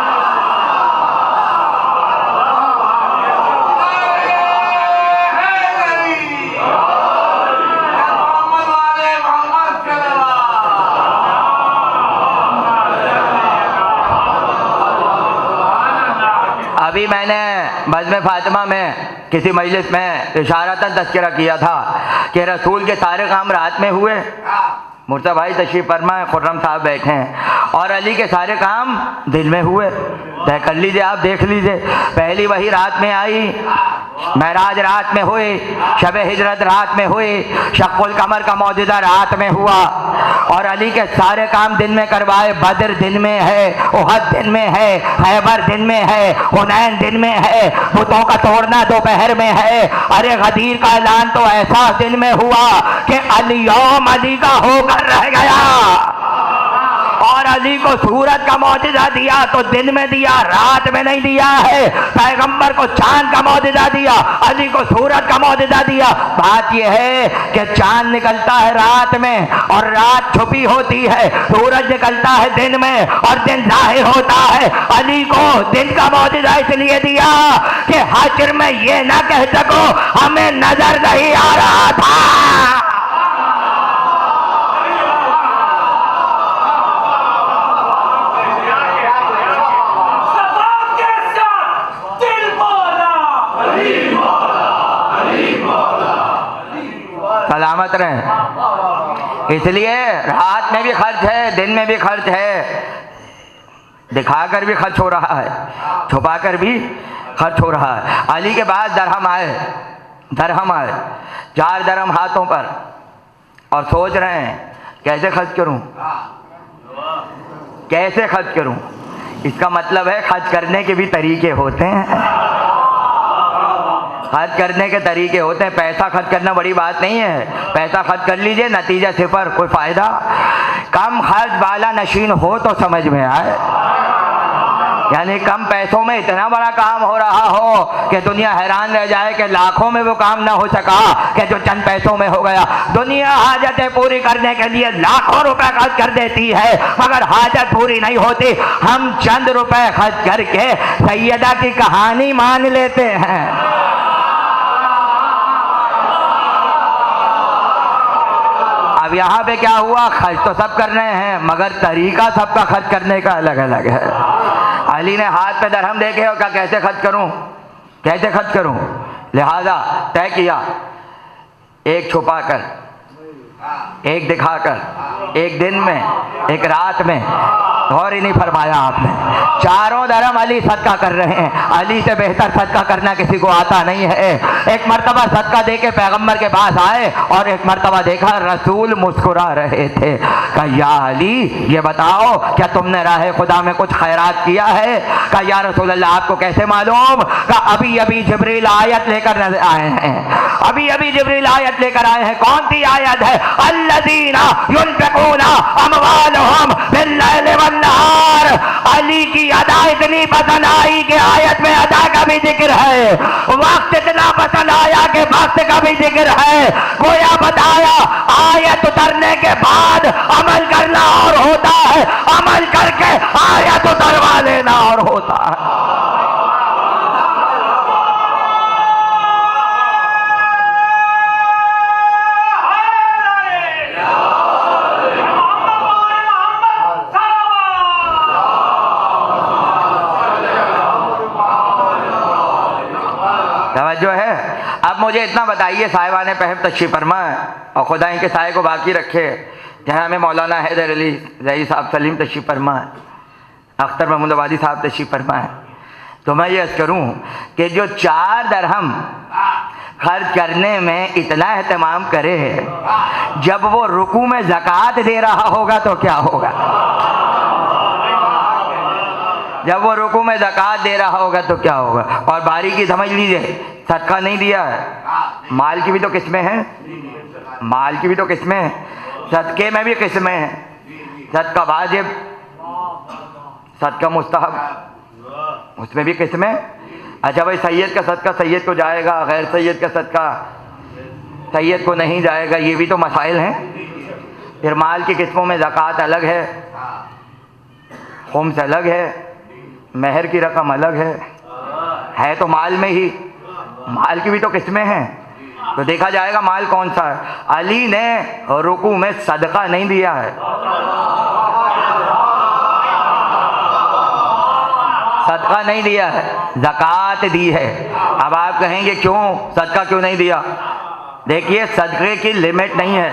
ابھی میں نے بزم فاطمہ میں کسی مجلس میں اشارتاً تذکرہ کیا تھا کہ رسول کے سارے کام رات میں ہوئے، مرتضی بھائی تشریف فرما ہے، خرم صاحب بیٹھے ہیں، اور علی کے سارے کام دن میں ہوئے۔ طے کر لیجئے، آپ دیکھ لیجئے، پہلی وہی رات میں آئی، معراج رات میں ہوئی، شب ہجرت رات میں ہوئی، شق القمر کا معجزہ رات میں ہوا، اور علی کے سارے کام دن میں کروائے۔ بدر دن میں ہے، احد دن میں ہے، خیبر دن میں ہے، حنین دن میں ہے، بتوں کا توڑنا دوپہر میں ہے۔ ارے غدیر کا اعلان تو ایسا دن میں ہوا کہ الیوم علی کا ہو کر رہ گیا، اور علی کو سورج کا معجزہ دیا تو دن میں دیا، رات میں نہیں دیا ہے۔ پیغمبر کو چاند کا معجزہ دیا، علی کو سورج کا معجزہ دیا۔ بات یہ ہے کہ چاند نکلتا ہے رات میں اور رات چھپی ہوتی ہے، سورج نکلتا ہے دن میں اور دن ظاہر ہوتا ہے۔ علی کو دن کا معجزہ اس لیے دیا کہ حشر میں یہ نہ کہہ سکو ہمیں نظر نہیں آ رہا تھا۔ سلامت رہیں۔ اس لیے رات میں بھی خرچ ہے، دن میں بھی خرچ ہے، دکھا کر بھی خرچ ہو رہا ہے، چھپا کر بھی خرچ ہو رہا ہے۔ علی کے بعد درہم آئے، 4 درہم ہاتھوں پر، اور سوچ رہے ہیں کیسے خرچ کروں، کیسے خرچ کروں۔ اس کا مطلب ہے خرچ کرنے کے بھی طریقے ہوتے ہیں، خرچ کرنے کے طریقے ہوتے ہیں۔ پیسہ خرچ کرنا بڑی بات نہیں ہے، پیسہ خرچ کر لیجئے، نتیجہ صفر، کوئی فائدہ۔ کم خرچ بالا نشین ہو تو سمجھ میں آئے، یعنی کم پیسوں میں اتنا بڑا کام ہو رہا ہو کہ دنیا حیران رہ جائے کہ لاکھوں میں وہ کام نہ ہو سکا کہ جو چند پیسوں میں ہو گیا۔ دنیا حاجتیں پوری کرنے کے لیے لاکھوں روپے خرچ کر دیتی ہے، مگر حاجت پوری نہیں ہوتی۔ ہم چند روپے خرچ کر کے سیدہ کی کہانی مان لیتے ہیں۔ اب یہاں پہ کیا ہوا؟ خرچ تو سب کر رہے ہیں مگر طریقہ سب کا خرچ کرنے کا الگ الگ ہے۔ علی نے ہاتھ پہ درہم دیکھے اور کہا کیسے خرچ کروں، کیسے خرچ کروں؟ لہذا طے کیا، ایک چھپا کر، ایک دکھا کر، ایک دن میں، ایک رات میں، غور ہی نہیں فرمایا آپ نے۔ چاروں درہم علی صدقہ کر رہے ہیں، علی سے بہتر صدقہ کرنا کسی کو آتا نہیں ہے۔ ایک مرتبہ صدقہ دے کے پیغمبر کے پاس آئے اور ایک مرتبہ دیکھا رسول مسکرا رہے تھے۔ کہا یا علی یہ بتاؤ کیا تم نے راہ خدا میں کچھ خیرات کیا ہے؟ کہا یا رسول اللہ آپ کو کیسے معلوم؟ کہا ابھی ابھی جبریل آیت لے کر آئے ہیں، ابھی ابھی جبریل آیت لے کر آئے ہیں۔ کون سی آیت ہے؟ الذین ينفقون اموالهم باللیل والنہار۔ علی کی ادا اتنی پسند آئی کہ آیت میں ادا کا بھی ذکر ہے، وقت اتنا پسند آیا کہ وقت کا بھی ذکر ہے۔ گویا بتایا آیت اترنے کے بعد عمل کرنا اور ہوتا ہے، عمل کر کے آیت اتروا لینا اور ہوتا ہے۔ توجہ ہے؟ اب مجھے اتنا بتائیے، صاحبان پہم تشریف فرما اور خدا ان کے سائے کو باقی رکھے، جہاں ہمیں مولانا حیدر علی زئی صاحب سلیم تشریف فرما، اختر محمود آبادی صاحب تشریف فرما ہے، تو میں یہ عرض کروں کہ جو 4 درہم خرچ کرنے میں اتنا اہتمام کرے، جب وہ رکوع میں زکوٰۃ دے رہا ہوگا تو کیا ہوگا؟ جب وہ رکوع میں زکوٰۃ دے رہا ہوگا تو کیا ہوگا؟ اور باریکی سمجھ لیجئے، صدقہ نہیں دیا ہے، مال کی بھی تو قسمیں ہیں، مال کی بھی تو قسمیں ہیں، صدقے میں بھی قسمیں ہیں، صدقہ واجب، صدقہ مستحب، اس میں بھی قسمیں۔ اچھا بھائی سید کا صدقہ سید کو جائے گا، غیر سید کا صدقہ سید کو نہیں جائے گا، یہ بھی تو مسائل ہیں۔ پھر مال کی قسموں میں زکوٰۃ الگ ہے، خمس الگ ہے، مہر کی رقم الگ ہے تو مال میں ہی، مال کی بھی تو قسمیں ہیں، تو دیکھا جائے گا مال کون سا ہے۔ علی نے رکوع میں صدقہ نہیں دیا ہے، صدقہ نہیں دیا ہے، زکوٰۃ دی ہے۔ اب آپ کہیں گے کیوں صدقہ کیوں نہیں دیا؟ دیکھیے صدقے کی لمٹ نہیں ہے،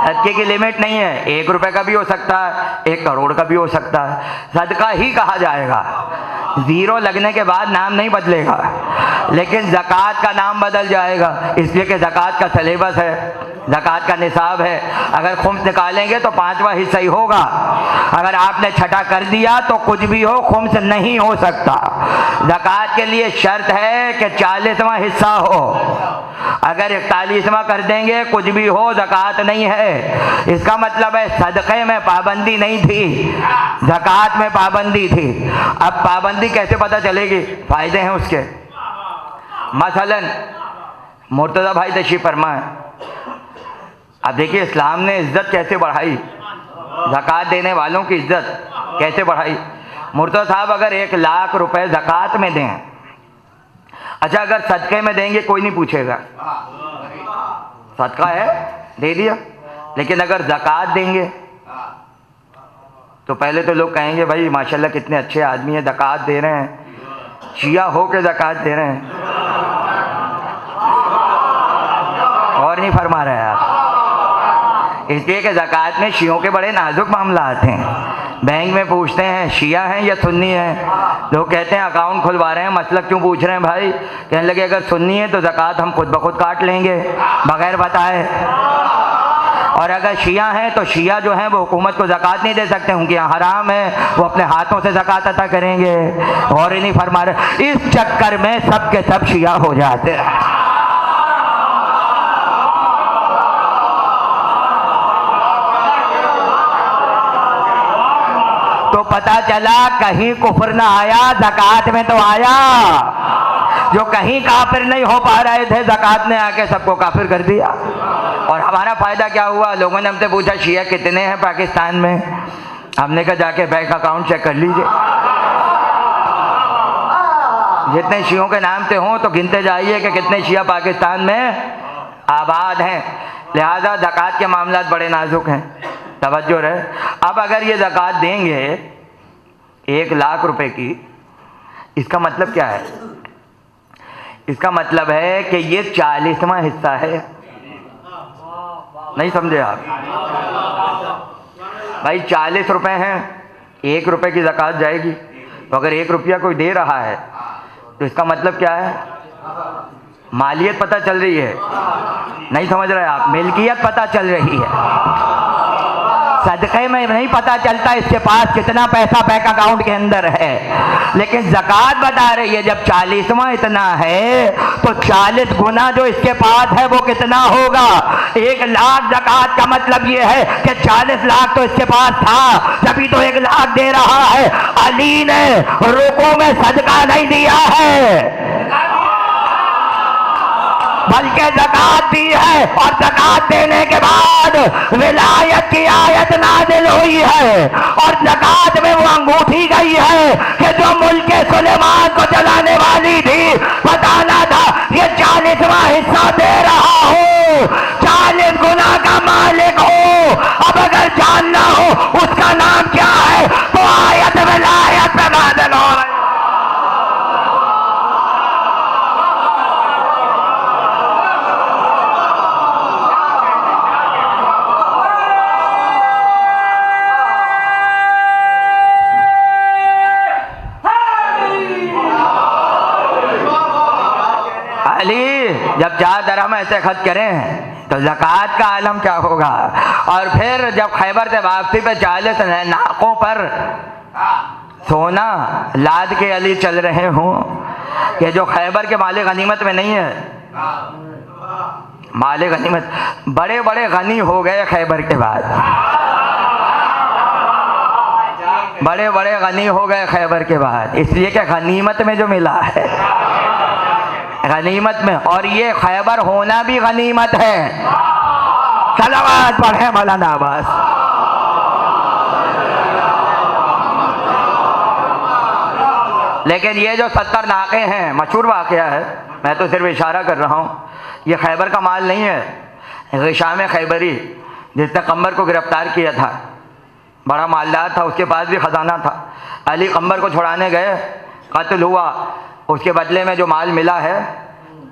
صدقے کی لمٹ نہیں ہے، 1 روپے کا بھی ہو سکتا ہے، 1 کروڑ کا بھی ہو سکتا ہے، صدقہ ہی کہا جائے گا، زیرو لگنے کے بعد نام نہیں بدلے گا، لیکن زکوٰۃ کا نام بدل جائے گا، اس لیے کہ زکوٰۃ کا سلیبس ہے، زکوٰۃ کا نصاب ہے۔ اگر خمس نکالیں گے تو 5واں حصہ ہی ہوگا، اگر آپ نے چھٹا کر دیا تو کچھ بھی ہو خمس نہیں ہو سکتا۔ زکوٰۃ کے لیے شرط ہے کہ 40واں حصہ ہو، اگر 41واں کر دیں گے کچھ بھی ہو زکوٰۃ نہیں ہے۔ اس کا مطلب ہے صدقے میں پابندی نہیں تھی، زکوٰۃ میں پابندی تھی۔ اب پابندی کیسے پتہ چلے گی؟ فائدے ہیں اس کے۔ مثلا مرتضی بھائی تشریف فرما ہے، اب دیکھیے اسلام نے عزت کیسے بڑھائی، زکوٰۃ دینے والوں کی عزت کیسے بڑھائی۔ مرتضی صاحب اگر 1 لاکھ روپے زکوٰۃ میں دیں، اچھا اگر صدقے میں دیں گے کوئی نہیں پوچھے گا، صدقہ ہے دے دیا، لیکن اگر زکوٰۃ دیں گے تو پہلے تو لوگ کہیں گے بھائی ماشاءاللہ کتنے اچھے آدمی ہیں، زکوٰۃ دے رہے ہیں، شیعہ ہو کے زکوٰۃ دے رہے ہیں، اور نہیں فرما رہے آپ، اس لیے کہ زکوٰۃ میں شیعوں کے بڑے نازک معاملات ہیں۔ بینک میں پوچھتے ہیں شیعہ ہیں یا سنی ہیں، لوگ کہتے ہیں اکاؤنٹ کھلوا رہے ہیں، مسلک کیوں پوچھ رہے ہیں بھائی؟ کہنے لگے اگر سنی ہے تو زکوٰۃ ہم خود بخود کاٹ لیں گے بغیر بتائے، اور اگر شیعہ ہیں تو شیعہ جو ہیں وہ حکومت کو زکوٰۃ نہیں دے سکتے، ان کے یہاں حرام ہے، وہ اپنے ہاتھوں سے زکوٰۃ عطا کریں گے، اور ہی نہیں فرما رہے۔ اس چکر میں سب کے سب شیعہ ہو جاتے ہیں۔ تو پتہ چلا کہیں کفر نہ آیا، زکوٰۃ میں تو آیا۔ جو کہیں کافر نہیں ہو پا رہے تھے زکوٰۃ نے آ کے سب کو کافر کر دیا۔ اور ہمارا فائدہ کیا ہوا؟ لوگوں نے ہم سے پوچھا شیعہ کتنے ہیں پاکستان میں؟ ہم نے کہا جا کے بینک اکاؤنٹ چیک کر لیجئے، جتنے شیعوں کے نام سے ہوں تو گنتے جائیے کہ کتنے شیعہ پاکستان میں آباد ہیں، لہذا زکوٰۃ کے معاملات بڑے نازک ہیں، توجہ رہے۔ اب اگر یہ زکوٰۃ دیں گے 1,00,000 روپے کی، اس کا مطلب کیا ہے؟ اس کا مطلب ہے کہ یہ 40واں حصہ ہے۔ نہیں سمجھے آپ؟ بھائی 40 روپے ہیں، 1 روپے کی زکوٰۃ جائے گی، تو اگر 1 روپیہ کوئی دے رہا ہے تو اس کا مطلب کیا ہے؟ مالیت پتہ چل رہی ہے، نہیں سمجھ رہے آپ؟ ملکیت پتہ چل رہی ہے۔ صدقے میں نہیں پتہ چلتا اس کے پاس کتنا پیسہ بینک اکاؤنٹ کے اندر ہے، لیکن زکوٰۃ بتا رہی ہے جب 40واں اتنا ہے تو 40 گنا جو اس کے پاس ہے وہ کتنا ہوگا؟ 1,00,000 زکوٰۃ کا مطلب یہ ہے کہ 40 لاکھ تو اس کے پاس تھا، تبھی تو 1,00,000 دے رہا ہے۔ علی نے رکوع میں صدقہ نہیں دیا ہے بلکہ زکوٰۃ دی ہے، اور زکوٰۃ دینے کے بعد ولایت کی آیت نازل ہوئی ہے، اور زکوٰۃ میں وہ انگوٹھی گئی ہے کہ جو ملک سلیمان کو چلانے والی تھی، بتانا تھا یہ 40واں حصہ دے رہا ہوں، 40 گنا کا مالک ہو۔ اب اگر جاننا ہو اس کا نام کیا ہے تو آیت ولایت میں نازل ہو رہی ہے۔ جب 4 درہم ایسے خرچ کریں تو زکوٰۃ کا عالم کیا ہوگا؟ اور پھر جب خیبر سے واپسی پہ 40 ناقوں پر سونا لاد کے علی چل رہے ہوں کہ جو خیبر کے مال غنیمت میں نہیں ہے، مال غنیمت بڑے بڑے غنی ہو گئے خیبر کے بعد، بڑے بڑے غنی ہو گئے خیبر کے بعد، اس لیے کہ غنیمت میں جو ملا ہے، غنیمت میں، اور یہ خیبر ہونا بھی غنیمت ہے۔ صلوات پڑھیں مولانا عباس۔ لیکن یہ جو 70 ناقے ہیں، مشہور واقعہ ہے، میں تو صرف اشارہ کر رہا ہوں، یہ خیبر کا مال نہیں ہے۔ غشام خیبری جس نے قمر کو گرفتار کیا تھا، بڑا مالدار تھا، اس کے پاس بھی خزانہ تھا، علی قمر کو چھڑانے گئے، قتل ہوا، اس کے بدلے میں جو مال ملا ہے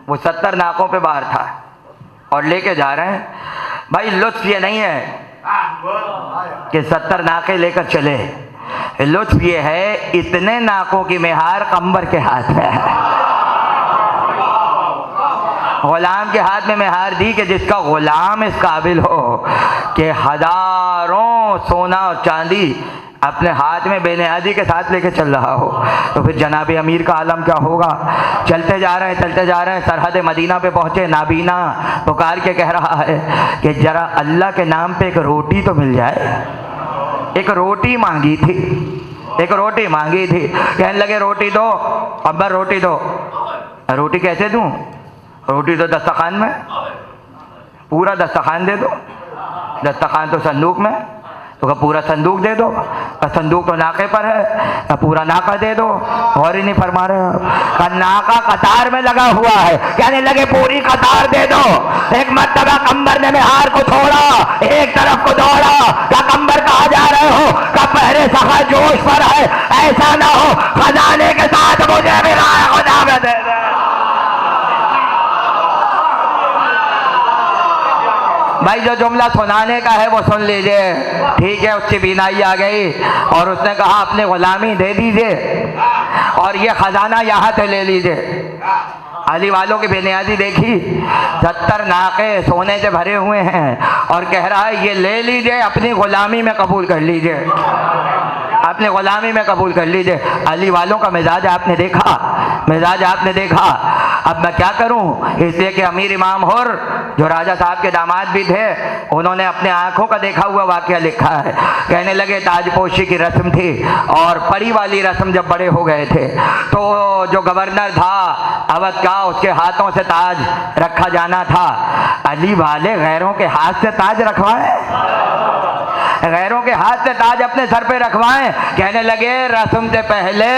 وہ 70 ناقوں پہ باہر تھا اور لے کے جا رہے ہیں۔ بھائی لطف یہ نہیں ہے کہ 70 ناقے لے کر چلے، لطف یہ ہے اتنے ناقوں کی مہار قمر کے ہاتھ میں ہے، غلام کے ہاتھ میں مہار دی کہ جس کا غلام اس قابل ہو کہ ہزاروں سونا اور چاندی اپنے ہاتھ میں بے نیازی کے ساتھ لے کے چل رہا ہو، تو پھر جناب امیر کا عالم کیا ہوگا؟ چلتے جا رہے ہیں، سرحد مدینہ پہ پہنچے، نابینا پکار کے کہہ رہا ہے کہ ذرا اللہ کے نام پہ ایک روٹی تو مل جائے۔ ایک روٹی مانگی تھی، کہنے لگے روٹی دو ابر، روٹی دو۔ روٹی کیسے دوں؟ روٹی تو دسترخوان میں، پورا دسترخوان دے دو، دسترخوان تو صندوق میں، تو کہ پورا صندوق دے دو، صندوق تو ناقے پر ہے، پورا ناقہ دے دو۔ اور ہی نہیں فرما رہے، ناقہ قطار میں لگا ہوا ہے، کہنے لگے پوری قطار دے دو۔ ایک مرتبہ قمر نے مہار کو چھوڑا، ایک طرف کو دوڑا، کہا قمر کہاں جا رہے ہو؟ کہا پہرے سخا جوش پر ہے، ایسا نہ ہو خزانے کے ساتھ مجھے بھی رائے خدا میں دے دے۔ بھائی جو جملہ سنانے کا ہے وہ سن لیجئے، ٹھیک ہے؟ اس کی بینائی آ گئی اور اس نے کہا اپنی غلامی دے دیجئے اور یہ خزانہ یہاں سے لے لیجئے۔ علی والوں کی بے نیازی دیکھی، 70 ناقے سونے سے بھرے ہوئے ہیں اور کہہ رہا ہے یہ لے لیجئے، اپنی غلامی میں قبول کر لیجئے، اپنی غلامی میں قبول کر لیجئے۔ علی والوں کا مزاج آپ نے دیکھا، اب میں کیا کروں؟ اس لیے کہ امیر امام حر جو راجہ صاحب کے داماد بھی تھے، انہوں نے اپنے آنکھوں کا دیکھا ہوا واقعہ لکھا ہے۔ کہنے لگے تاج پوشی کی رسم تھی اور پڑی والی رسم جب بڑے ہو گئے تھے تو جو گورنر تھا اودھ کا، اس کے ہاتھوں سے تاج رکھا جانا تھا۔ علی والے غیروں کے ہاتھ سے تاج رکھوائے؟ غیروں کے ہاتھ سے تاج اپنے سر پہ رکھوائیں. کہنے لگے رسم سے پہلے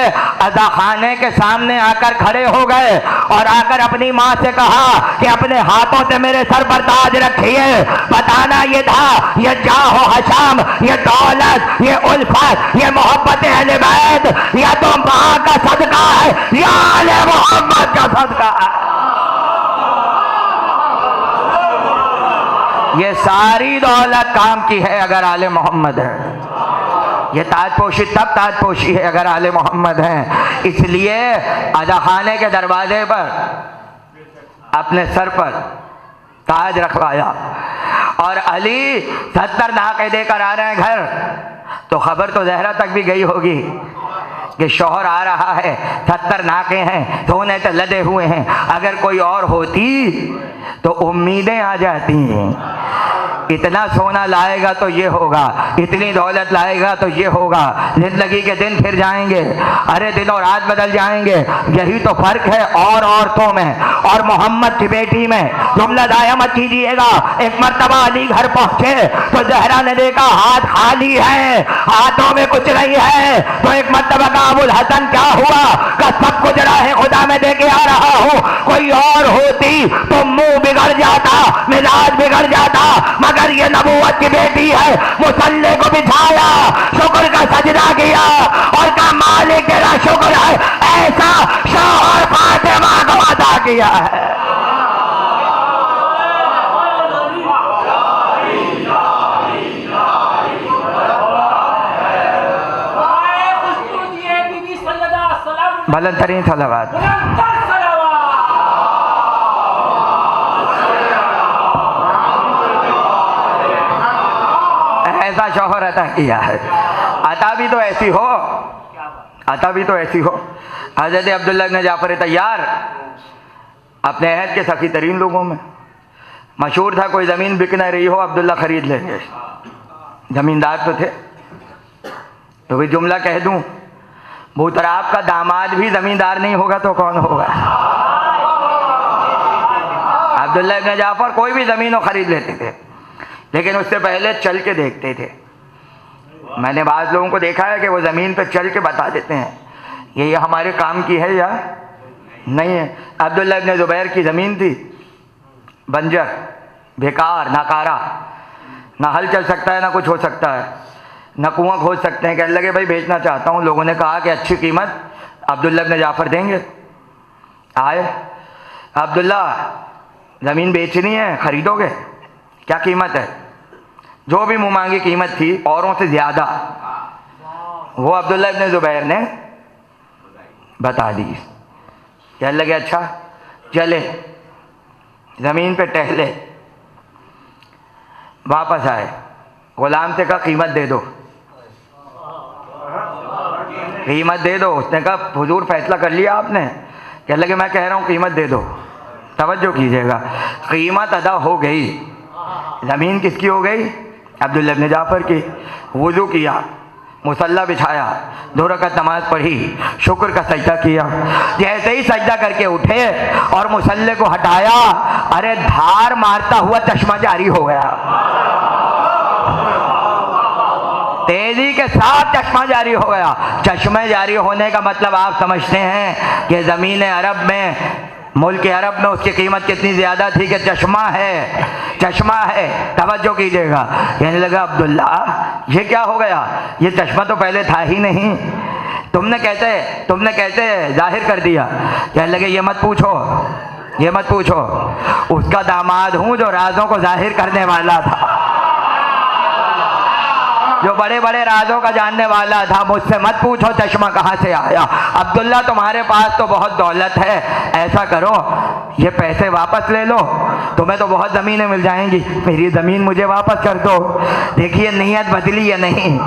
عزا خانے کے سامنے آ کر کھڑے ہو گئے اور آ کر اپنی ماں سے کہا کہ اپنے ہاتھوں سے میرے سر پر تاج رکھیے. بتانا یہ تھا یہ جاہ و حشام، یہ دولت، یہ الفت، یہ محبت اہل بیت یا تو ماں کا صدقہ ہے یا آل محمد کا صدقہ ہے. یہ ساری دولت کام کی ہے اگر آل محمد ہے. یہ تاج پوشی تب تاج پوشی ہے اگر آل محمد ہیں. اس لیے عزا خانے کے دروازے پر اپنے سر پر تاج رکھوایا. اور علی 70 ناقے دے کر آ رہے ہیں گھر. تو خبر تو زہرا تک بھی گئی ہوگی کہ شوہر آ رہا ہے، 70 ناقے ہیں، سونے سے لدے ہوئے ہیں. اگر کوئی اور ہوتی تو امیدیں آ جاتی ہیں. اتنا سونا لائے گا تو یہ ہوگا، اتنی دولت لائے گا تو یہ ہوگا. زندگی کے دن پھر جائیں گے، ارے دن اور رات بدل جائیں گے. یہی تو فرق ہے اور عورتوں میں اور محمد کی بیٹی میں. جملہ ضائع مت کیجیے گا. ایک مرتبہ علی گھر پہنچے تو زہرا نے دیکھا ہاتھ خالی ہے، ہاتھوں میں کچھ نہیں ہے. تو ایک مرتبہ کہا ابو الحسن کیا ہوا؟ کہ سب کچھ راہ خدا میں دے کے آ رہا ہوں. کوئی اور ہوتی تو منہ بگڑ جاتا، مزاج بگڑ جاتا، مگر یہ نبوت کی بیٹی ہے. مصلی کو بچھایا، شکر کا سجدہ کیا اور کہا مالک تیرا شکر ہے ایسا شوہر فاطمہ کو عطا کیا ہے. بلند ترین صلوات. ایسا شوہر عطا کیا ہے. عطا بھی تو ایسی ہو، عطا بھی تو ایسی ہو. حضرت عبداللہ بن جعفر طیار اپنے عہد کے سخی ترین لوگوں میں مشہور تھا. کوئی زمین بک نہ رہی ہو عبداللہ خرید لیں گے. زمیندار تو تھے. تو بھی جملہ کہہ دوں، بوتراب کا داماد بھی زمیندار نہیں ہوگا تو کون ہوگا؟ عبداللہ ابن جعفر کوئی بھی زمین خرید لیتے تھے، لیکن اس سے پہلے چل کے دیکھتے تھے. میں نے بعض لوگوں کو دیکھا ہے کہ وہ زمین پہ چل کے بتا دیتے ہیں یہ ہمارے کام کی ہے یا نہیں ہے. عبداللہ ابن زبیر کی زمین تھی بنجر، بیکار، ناکارہ، نہ ہل چل سکتا ہے نہ کچھ ہو سکتا ہے، نہ کنواں کھود سکتے ہیں. کہنے لگے بھائی بیچنا چاہتا ہوں. لوگوں نے کہا کہ اچھی قیمت عبداللہ ابن جعفر دیں گے. آئے عبداللہ زمین بیچنی ہے، خریدو گے؟ کیا قیمت ہے؟ جو بھی منہ مانگی قیمت تھی اوروں سے زیادہ وہ عبداللہ ابن زبیر نے بتا دی. کہنے لگے اچھا چلے. زمین پہ ٹہلے، واپس آئے. غلام سے کہا قیمت دے دو، قیمت دے دو. اس نے کہا حضور فیصلہ کر لیا آپ نے؟ کہنے لگے میں کہہ رہا ہوں قیمت دے دو. توجہ کیجیے گا. قیمت ادا ہو گئی. زمین کس کی ہو گئی؟ عبداللہ ابن جعفر کی. وضو کیا، مصلی بچھایا، 2 رکعت نماز پڑھی، شکر کا سجدہ کیا. جیسے ہی سجدہ کر کے اٹھے اور مصلی کو ہٹایا، ارے دھار مارتا ہوا چشمہ جاری ہو گیا. تیزی کے ساتھ چشمہ جاری ہو گیا. چشمے جاری ہونے کا مطلب آپ سمجھتے ہیں کہ زمین عرب میں، ملک عرب میں اس کی قیمت کتنی زیادہ تھی کہ چشمہ ہے، چشمہ ہے. توجہ کیجیے گا. کہنے لگا عبداللہ یہ کیا ہو گیا؟ یہ چشمہ تو پہلے تھا ہی نہیں، تم نے کیسے ظاہر کر دیا؟ کہنے لگے یہ مت پوچھو، یہ مت پوچھو. اس کا داماد ہوں جو رازوں کو ظاہر کرنے والا تھا، جو بڑے بڑے رازوں کا جاننے والا تھا. مجھ سے مت پوچھو چشمہ کہاں سے آیا. عبداللہ تمہارے پاس تو بہت دولت ہے، ایسا کرو یہ پیسے واپس لے لو، تمہیں تو بہت زمینیں مل جائیں گی، میری زمین مجھے واپس کر دو. دیکھیے نیت بدلی یا نہیں،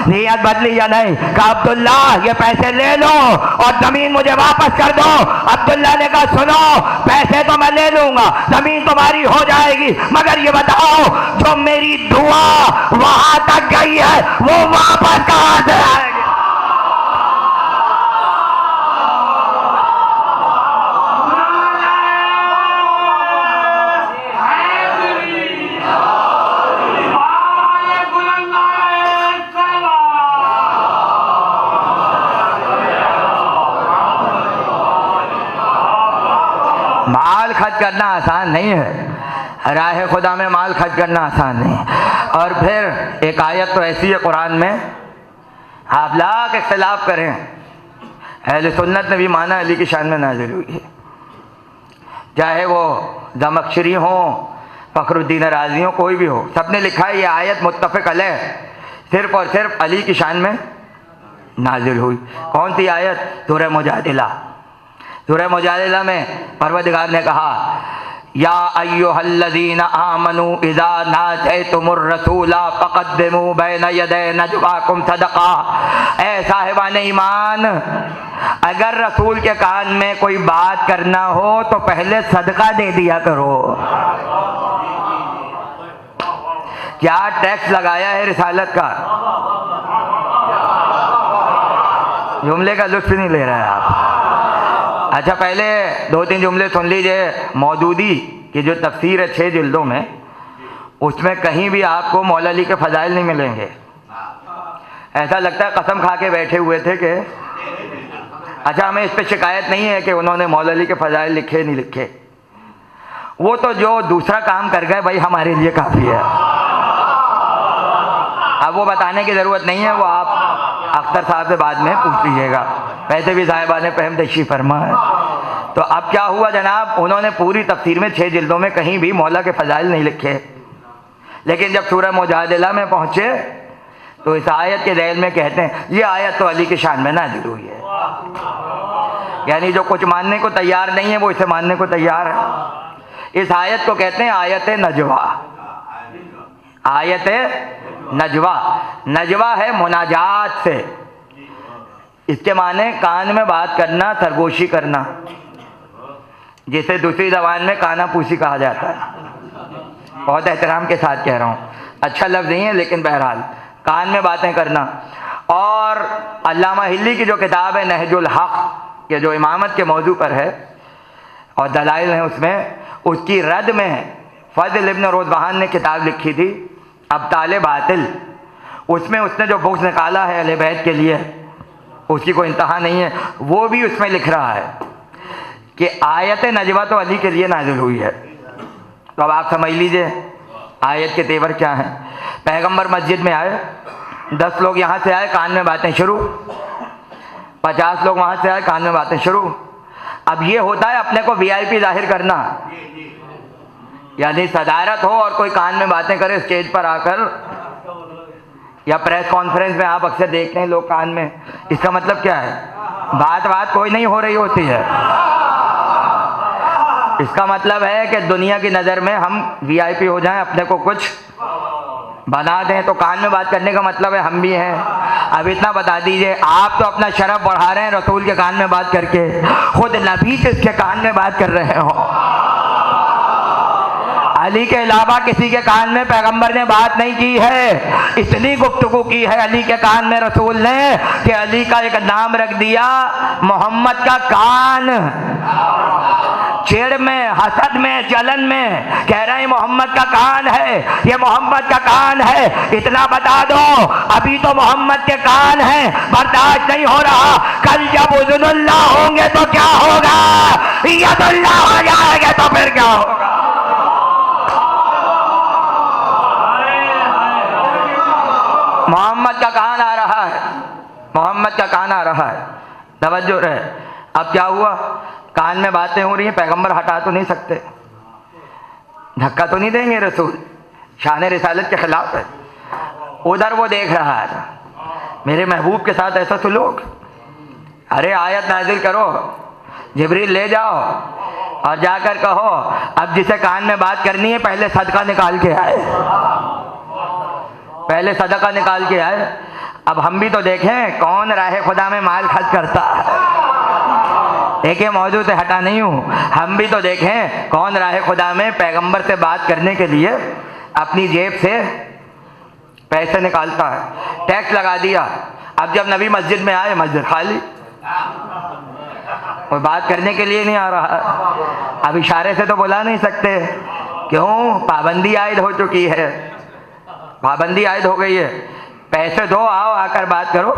نیت بدلی یا نہیں. کہا عبداللہ یہ پیسے لے لو اور زمین مجھے واپس کر دو. عبداللہ نے کہا سنو، پیسے تو میں لے لوں گا، زمین تمہاری ہو جائے گی، مگر یہ بتاؤ جو میری دعا وہاں تک گئی ہے وہ واپس کہاں سے آئے گی؟ مال خرچ کرنا آسان نہیں ہے، راہ خدا میں مال خرچ کرنا آسان نہیں ہے۔ اور پھر ایک آیت تو ایسی ہے قرآن میں، آپ لاکھ اختلاف کریں، اہل سنت نے بھی مانا علی کی شان میں نازل ہوئی ہے، چاہے وہ زمخشری ہوں، فخر الدین رازی ہوں، کوئی بھی ہو، سب نے لکھا ہے یہ آیت متفق علیہ صرف اور صرف علی کی شان میں نازل ہوئی۔ کون سی آیت؟ سورہ مجادلہ۔ سورہ مجادلہ میں پروردگار نے کہا یا ایھا الذین آمنوا اذا ناجیتم الرسول فقدموا بین یدی نجواکم صدقہ، اے صاحبان ایمان اگر رسول کے کان میں کوئی بات کرنا ہو تو پہلے صدقہ دے دیا کرو۔ کیا ٹیکس لگایا ہے رسالت کا؟ جملے کا لطف نہیں لے رہے ہیں آپ۔ اچھا پہلے دو تین جملے سن لیجئے۔ مودودی کی جو تفسیر ہے 6 جلدوں میں، اس میں کہیں بھی آپ کو مولا علی کے فضائل نہیں ملیں گے۔ ایسا لگتا ہے قسم کھا کے بیٹھے ہوئے تھے کہ اچھا ہمیں اس پہ شکایت نہیں ہے کہ انہوں نے مولا علی کے فضائل لکھے نہیں لکھے، وہ تو جو دوسرا کام کر گئے بھائی ہمارے لیے کافی ہے، اب وہ بتانے کی ضرورت نہیں ہے، وہ آپ اختر صاحب سے بعد میں پوچھ لیجیے گا، ویسے بھی صاحبان فہم تشریف فرما ہے۔ تو اب کیا ہوا جناب، انہوں نے پوری تفسیر میں 6 جلدوں میں کہیں بھی مولا کے فضائل نہیں لکھے، لیکن جب سورہ مجادلہ میں پہنچے تو اس آیت کے ذیل میں کہتے ہیں یہ آیت تو علی کی شان میں نازل ہوئی ہے، یعنی جو کچھ ماننے کو تیار نہیں ہے وہ اسے ماننے کو تیار ہے۔ اس آیت کو کہتے ہیں آیت نجوا۔ آیت نجوا، نجوا ہے مناجات سے، اس کے معنی کان میں بات کرنا، سرگوشی کرنا، جسے دوسری زبان میں کانا پوسی کہا جاتا ہے۔ بہت احترام کے ساتھ کہہ رہا ہوں، اچھا لفظ نہیں ہے لیکن بہرحال کان میں باتیں کرنا۔ اور علامہ ہلی کی جو کتاب ہے نہج الحق، یہ جو امامت کے موضوع پر ہے اور دلائل ہیں اس میں، اس کی رد میں فضل ابن روزبہان نے کتاب لکھی تھی ابطال باطل، اس میں اس نے جو بغض نکالا ہے اہل بیت کے لیے اس کی کوئی انتہا نہیں ہے، وہ بھی اس میں لکھ رہا ہے کہ آیت نجوا تو علی کے لیے نازل ہوئی ہے۔ تو اب آپ سمجھ لیجئے آیت کے تیور کیا ہیں۔ پیغمبر مسجد میں آئے، 10 لوگ یہاں سے آئے، کان میں باتیں شروع، 50 لوگ وہاں سے آئے، کان میں باتیں شروع۔ اب یہ ہوتا ہے اپنے کو وی آئی پی ظاہر کرنا، یعنی صدارت ہو اور کوئی کان میں باتیں کرے اسٹیج پر آ کر، یا پریس کانفرنس میں آپ اکثر دیکھتے ہیں لوگ کان میں، اس کا مطلب کیا ہے؟ بات کوئی نہیں ہو رہی ہوتی ہے، اس کا مطلب ہے کہ دنیا کی نظر میں ہم وی آئی پی ہو جائیں، اپنے کو کچھ بنا دیں، تو کان میں بات کرنے کا مطلب ہے ہم بھی ہیں۔ اب اتنا بتا دیجئے، آپ تو اپنا شرف بڑھا رہے ہیں رسول کے کان میں بات کر کے، خود نبی سے اس کے کان میں بات کر رہے ہو۔ علی کے علاوہ کسی کے کان میں پیغمبر نے بات نہیں کی ہے، اتنی گفتگو کی ہے علی کے کان میں رسول نے کہ علی کا ایک نام رکھ دیا محمد کا کان۔ چڑ میں، حسد میں، جلن میں کہہ رہے ہیں محمد کا کان ہے، یہ محمد کا کان ہے۔ اتنا بتا دو ابھی تو محمد کے کان ہیں، برداشت نہیں ہو رہا، کل جب اذن اللہ ہوں گے تو کیا ہوگا؟ ید اللہ ہو جائے گے تو پھر کیا ہوگا؟ محمد کا کان آ رہا ہے، محمد کا کان آ رہا ہے، توجہ رہے۔ اب کیا ہوا؟ کان میں باتیں ہو رہی ہیں، پیغمبر ہٹا تو نہیں سکتے، دھکا تو نہیں دیں گے، رسول شان رسالت کے خلاف ہے۔ ادھر وہ دیکھ رہا ہے میرے محبوب کے ساتھ ایسا سلوک، ارے آیت نازل کرو، جبریل لے جاؤ اور جا کر کہو اب جسے کان میں بات کرنی ہے پہلے صدقہ نکال کے آئے، پہلے صدقہ نکال کے آئے۔ اب ہم بھی تو دیکھیں کون راہ خدا میں مال خرچ کرتا ہے، ایک یہ موضوع سے ہٹا نہیں ہوں، ہم بھی تو دیکھیں کون راہ خدا میں پیغمبر سے بات کرنے کے لیے اپنی جیب سے پیسے نکالتا ہے۔ ٹیکس لگا دیا، اب جب نبی مسجد میں آئے مسجد خالی، کوئی بات کرنے کے لیے نہیں آ رہا۔ اب اشارے سے تو بلا نہیں سکتے، کیوں؟ پابندی عائد ہو چکی ہے، پابندی عائد ہو گئی ہے، پیسے دو، آؤ آ کر بات کرو۔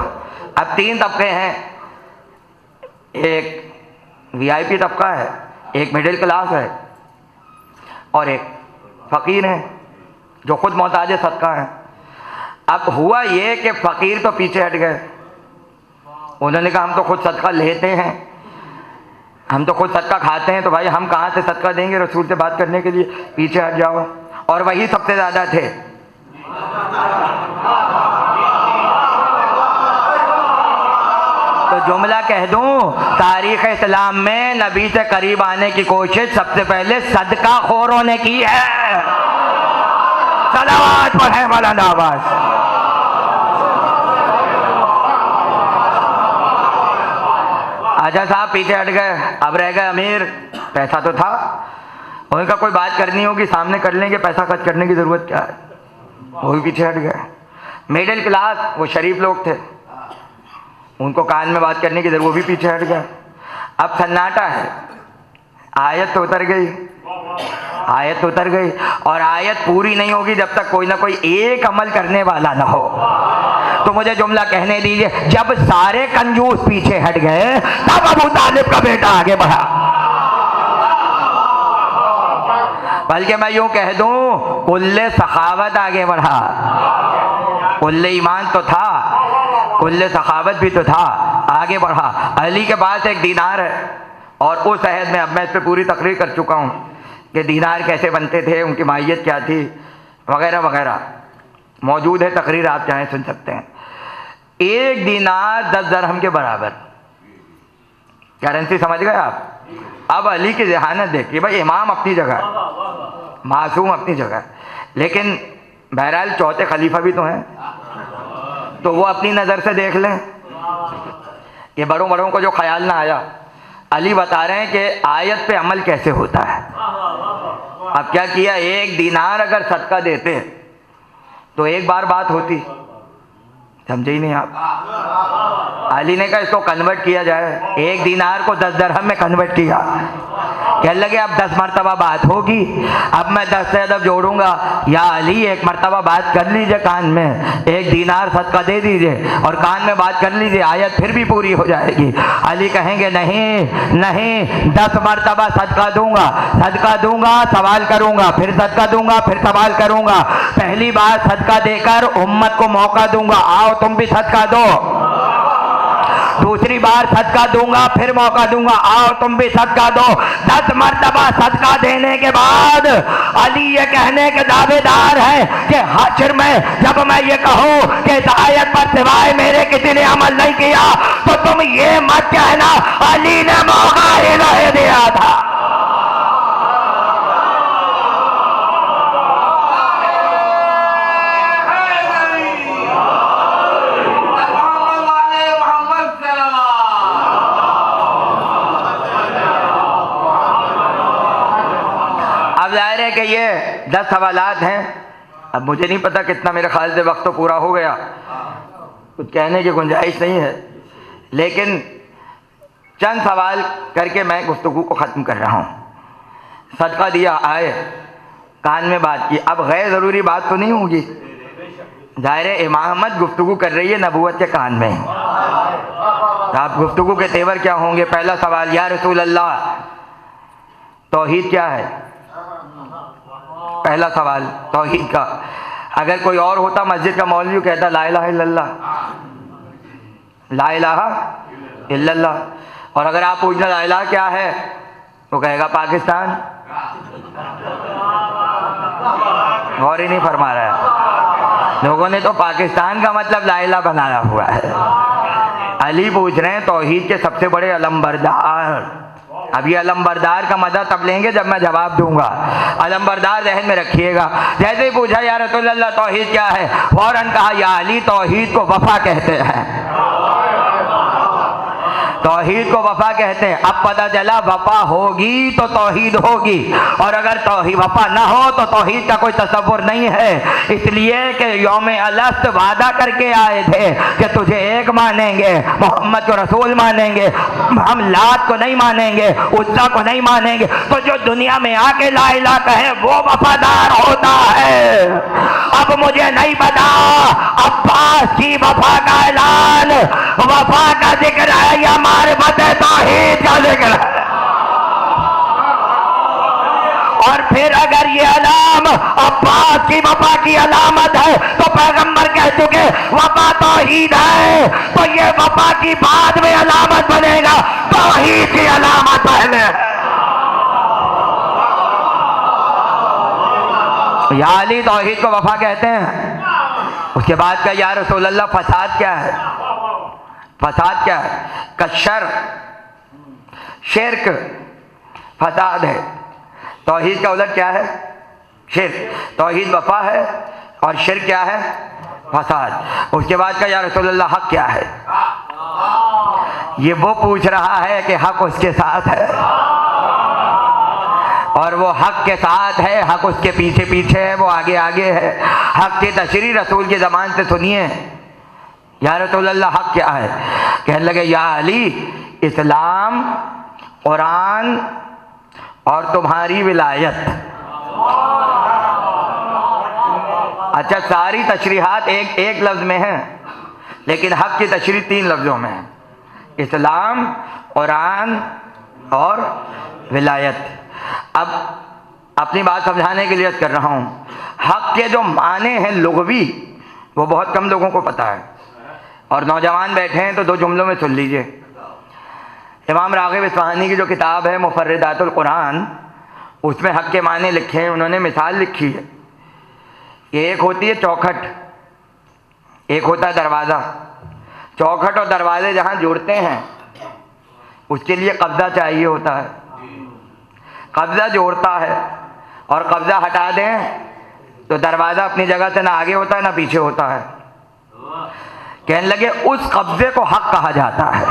اب 3 طبقے ہیں، ایک وی آئی پی طبقہ ہے، ایک مڈل کلاس ہے، اور ایک فقیر ہیں جو خود محتاج صدقہ ہیں۔ اب ہوا یہ کہ فقیر تو پیچھے ہٹ گئے، انہوں نے کہا ہم تو خود صدقہ لیتے ہیں، ہم تو خود صدقہ کھاتے ہیں، تو بھائی ہم کہاں سے صدقہ دیں گے رسول سے بات کرنے کے لیے، پیچھے ہٹ جاؤ۔ اور وہی سب سے زیادہ تھے۔ تو جملہ کہہ دوں، تاریخ اسلام میں نبی سے قریب آنے کی کوشش سب سے پہلے صدقہ خوروں نے کی ہے۔ صلوات پڑھیں بلند آواز۔ اچھا صاحب پیچھے ہٹ گئے، اب رہ گئے امیر، پیسہ تو تھا، ان کا کوئی بات کرنی ہوگی سامنے کر لیں گے، پیسہ خرچ کرنے کی ضرورت کیا ہے، وہ بھی پیچھے ہٹ گئے۔ میڈل کلاس وہ شریف لوگ تھے، ان کو کان میں بات کرنے کی ضرورت، وہ بھی پیچھے ہٹ گئے۔ اب سناٹا ہے، آیت تو اتر گئی، آیت تو اتر گئی، اور آیت پوری نہیں ہوگی جب تک کوئی نہ کوئی ایک عمل کرنے والا نہ ہو۔ تو مجھے جملہ کہنے دیجئے، جب سارے کنجوس پیچھے ہٹ گئے تب ابو طالب کا بیٹا آگے بڑھا۔ بلکہ میں یوں کہہ دوں، کل سخاوت آگے بڑھا، کل ایمان تو تھا، کل سخاوت بھی تو تھا، آگے بڑھا۔ علی کے پاس ایک دینار ہے، اور اس عہد میں، اب میں اس پہ پوری تقریر کر چکا ہوں کہ دینار کیسے بنتے تھے، ان کی ماہیت کیا تھی، وغیرہ وغیرہ، موجود ہے تقریر، آپ چاہیں سن سکتے ہیں۔ ایک دینار 10 درہم کے برابر، کرنسی سمجھ گئے آپ؟ اب علی کی ذہانت دیکھیے، بھائی امام اپنی جگہ، معصوم اپنی جگہ، لیکن بہرحال چوتھے خلیفہ بھی تو ہیں، تو وہ اپنی نظر سے دیکھ لیں۔ یہ بڑوں بڑوں کو جو خیال نہ آیا، علی بتا رہے ہیں کہ آیت پہ عمل کیسے ہوتا ہے۔ اب کیا کیا، ایک دینار اگر صدقہ دیتے تو ایک بار بات ہوتی، سمجھے ہی نہیں آپ؟ علی نے کہا اس کو کنورٹ کیا جائے، ایک دینار کو 10 درہم میں کنورٹ کیا، کہنے لگے اب 10 مرتبہ بات ہوگی، اب میں 10 سے ادب جوڑوں گا، یا علی ایک مرتبہ بات کر لیجئے کان میں، ایک دینار صدقہ دے دیجئے اور کان میں بات کر لیجئے، آیت پھر بھی پوری ہو جائے گی۔ علی کہیں گے نہیں نہیں، 10 مرتبہ صدقہ دوں گا، صدقہ دوں گا، سوال کروں گا، پھر صدقہ دوں گا، پھر سوال کروں گا، پہلی بار صدقہ دے کر امت کو موقع دوں گا، آؤ تم بھی صدقہ دو، دوسری بار صدقہ دوں گا، پھر موقع دوں گا، آؤ تم بھی صدقہ دو۔ 10 مرتبہ صدقہ دینے کے بعد علی یہ کہنے کے دعوے دار ہے کہ حشر میں جب میں یہ کہوں کہ اس آیت پر سوائے میرے کسی نے عمل نہیں کیا، تو تم یہ مت کہنا علی نے موقع ہی نہیں دیا تھا۔ ظاہر ہے کہ یہ 10 سوالات ہیں، اب مجھے نہیں پتا کتنا، میرے خیال سے وقت تو پورا ہو گیا، کچھ کہنے کی گنجائش نہیں ہے، لیکن چند سوال کر کے میں گفتگو کو ختم کر رہا ہوں۔ صدقہ دیا، آئے، کان میں بات کی، اب غیر ضروری بات تو نہیں ہوگی، ظاہر ہے امامت گفتگو کر رہی ہے نبوت کے کان میں، آپ گفتگو کے تیور کیا ہوں گے؟ پہلا سوال، یا رسول اللہ توحید کیا ہے؟ پہلا سوال توحید کا۔ اگر کوئی اور ہوتا مسجد کا مولوی کہتا لا الہ الا اللہ، لا الہ الا اللہ، اور اگر آپ پوچھنا لا الہ کیا ہے وہ کہے گا پاکستان، غور ہی نہیں فرما رہا ہے، لوگوں نے تو پاکستان کا مطلب لا الہ بنایا ہوا ہے۔ علی پوچھ رہے ہیں توحید کے سب سے بڑے علمبردار، اب یہ علمبردار کا مزہ تب لیں گے جب میں جواب دوں گا، علمبردار ذہن میں رکھیے گا۔ جیسے ہی پوچھا یا رسول اللہ توحید کیا ہے، فوراً کہا یا علی توحید کو وفا کہتے ہیں، توحید کو وفا کہتے ہیں۔ اب پتہ چلا وفا ہوگی تو توحید ہوگی، اور اگر توحید وفا نہ ہو تو توحید کا کوئی تصور نہیں ہے، اس لیے کہ یوم الست وعدہ کر کے آئے تھے کہ تجھے ایک مانیں گے، محمد کو رسول مانیں گے، ہم لات کو نہیں مانیں گے، عزا کو نہیں مانیں گے، تو جو دنیا میں آ کے لا الہ کہے وہ وفادار ہوتا ہے۔ اب مجھے نہیں پتا عباس کی وفا کا اعلان وفا کا ذکر ہے یا معرفت توحید کا ذکر ہے، اور پھر اگر یہ علام عباس کی وفا کی علامت ہے تو پیغمبر کہہ چکے وفا توحید ہے، تو یہ وفا کی بعد میں علامت بنے گا، توحید کی علامت پہلے ہے۔ یا علی توحید کو وفا کہتے ہیں۔ اس کے بعد کا یا رسول اللہ فساد کیا ہے؟ فساد کیا ہے؟ کشر، شرک فساد ہے۔ توحید کا الٹ کیا ہے؟ شرک۔ توحید وفا ہے اور شرک کیا ہے؟ فساد۔ اس کے بعد کا یا رسول اللہ حق کیا ہے؟ یہ وہ پوچھ رہا ہے کہ حق اس کے ساتھ ہے، اور وہ حق کے ساتھ ہے، حق اس کے پیچھے پیچھے ہے، وہ آگے آگے ہے۔ حق کی تشریح رسول کی زبان سے سنیے، یا رسول اللہ حق کیا ہے؟ کہنے لگے یا علی اسلام، قرآن اور تمہاری ولایت۔ اچھا ساری تشریحات ایک لفظ میں ہیں، لیکن حق کی تشریح 3 لفظوں میں ہے، اسلام، قرآن اور ولایت۔ اب اپنی بات سمجھانے کے لیے عرض کر رہا ہوں، حق کے جو معنی ہیں لغوی وہ بہت کم لوگوں کو پتہ ہے، اور نوجوان بیٹھے ہیں تو 2 جملوں میں سن لیجئے۔ امام راغب اصفہانی کی جو کتاب ہے مفردات القرآن، اس میں حق کے معنی لکھے ہیں، انہوں نے مثال لکھی ہے۔ ایک ہوتی ہے چوکھٹ، ایک ہوتا ہے دروازہ۔ چوکھٹ اور دروازے جہاں جوڑتے ہیں اس کے لیے قبضہ چاہیے ہوتا ہے، قبضہ جوڑتا ہے، اور قبضہ ہٹا دیں تو دروازہ اپنی جگہ سے نہ آگے ہوتا ہے نہ پیچھے ہوتا ہے۔ کہنے لگے اس قبضے کو حق کہا جاتا ہے۔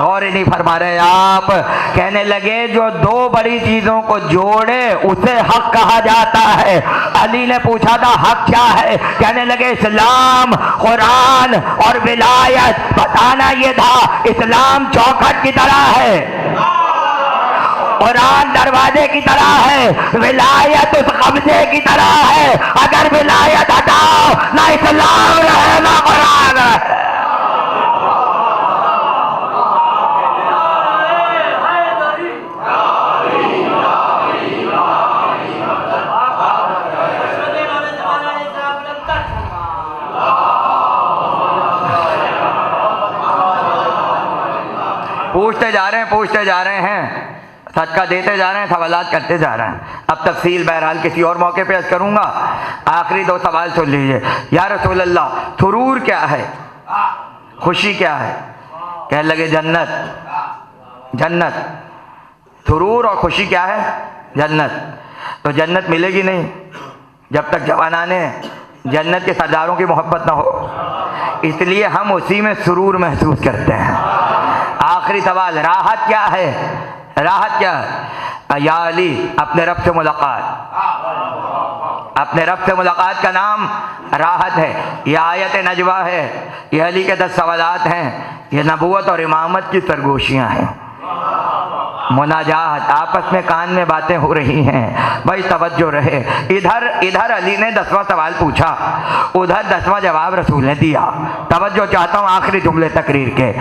اور نہیں فرما رہے آپ، کہنے لگے جو 2 بڑی چیزوں کو جوڑے اسے حق کہا جاتا ہے۔ علی نے پوچھا تھا حق کیا ہے؟ کہنے لگے اسلام، قرآن اور ولایت۔ بتانا یہ تھا اسلام چوکھٹ کی طرح ہے، قرآن دروازے کی طرح ہے، ولایت اس قبضے کی طرح ہے۔ اگر ولایت ہٹاؤ نہ اسلام رہے نہ قرآن رہے۔ پوچھتے جا رہے ہیں، صدقہ دیتے جا رہے ہیں، سوالات کرتے جا رہے ہیں۔ اب تفصیل بہرحال کسی اور موقع پہ عرض کروں گا۔ آخری 2 سوال سن لیجئے۔ یا رسول اللہ سرور کیا ہے؟ خوشی کیا ہے؟ کہنے لگے جنت۔ جنت، سرور اور خوشی کیا ہے؟ جنت۔ تو جنت ملے گی نہیں جب تک جوانانے جنت کے سرداروں کی محبت نہ ہو، اس لیے ہم اسی میں سرور محسوس کرتے ہیں۔ آخری سوال، راحت کیا ہے؟ راحت کیا ہے؟ یا علی اپنے رب سے ملاقات، اپنے رب سے ملاقات کا نام راحت ہے۔ یہ آیت نجوہ ہے، یہ علی کے 10 سوالات ہیں، یہ نبوت اور امامت کی سرگوشیاں ہیں۔ مناجات، آپس میں کان میں باتیں ہو رہی ہیں، بھائی توجہ رہے۔ ادھر علی نے 10واں سوال پوچھا، ادھر 10واں جواب رسول نے دیا۔ توجہ چاہتا ہوں آخری جملے تقریر کے۔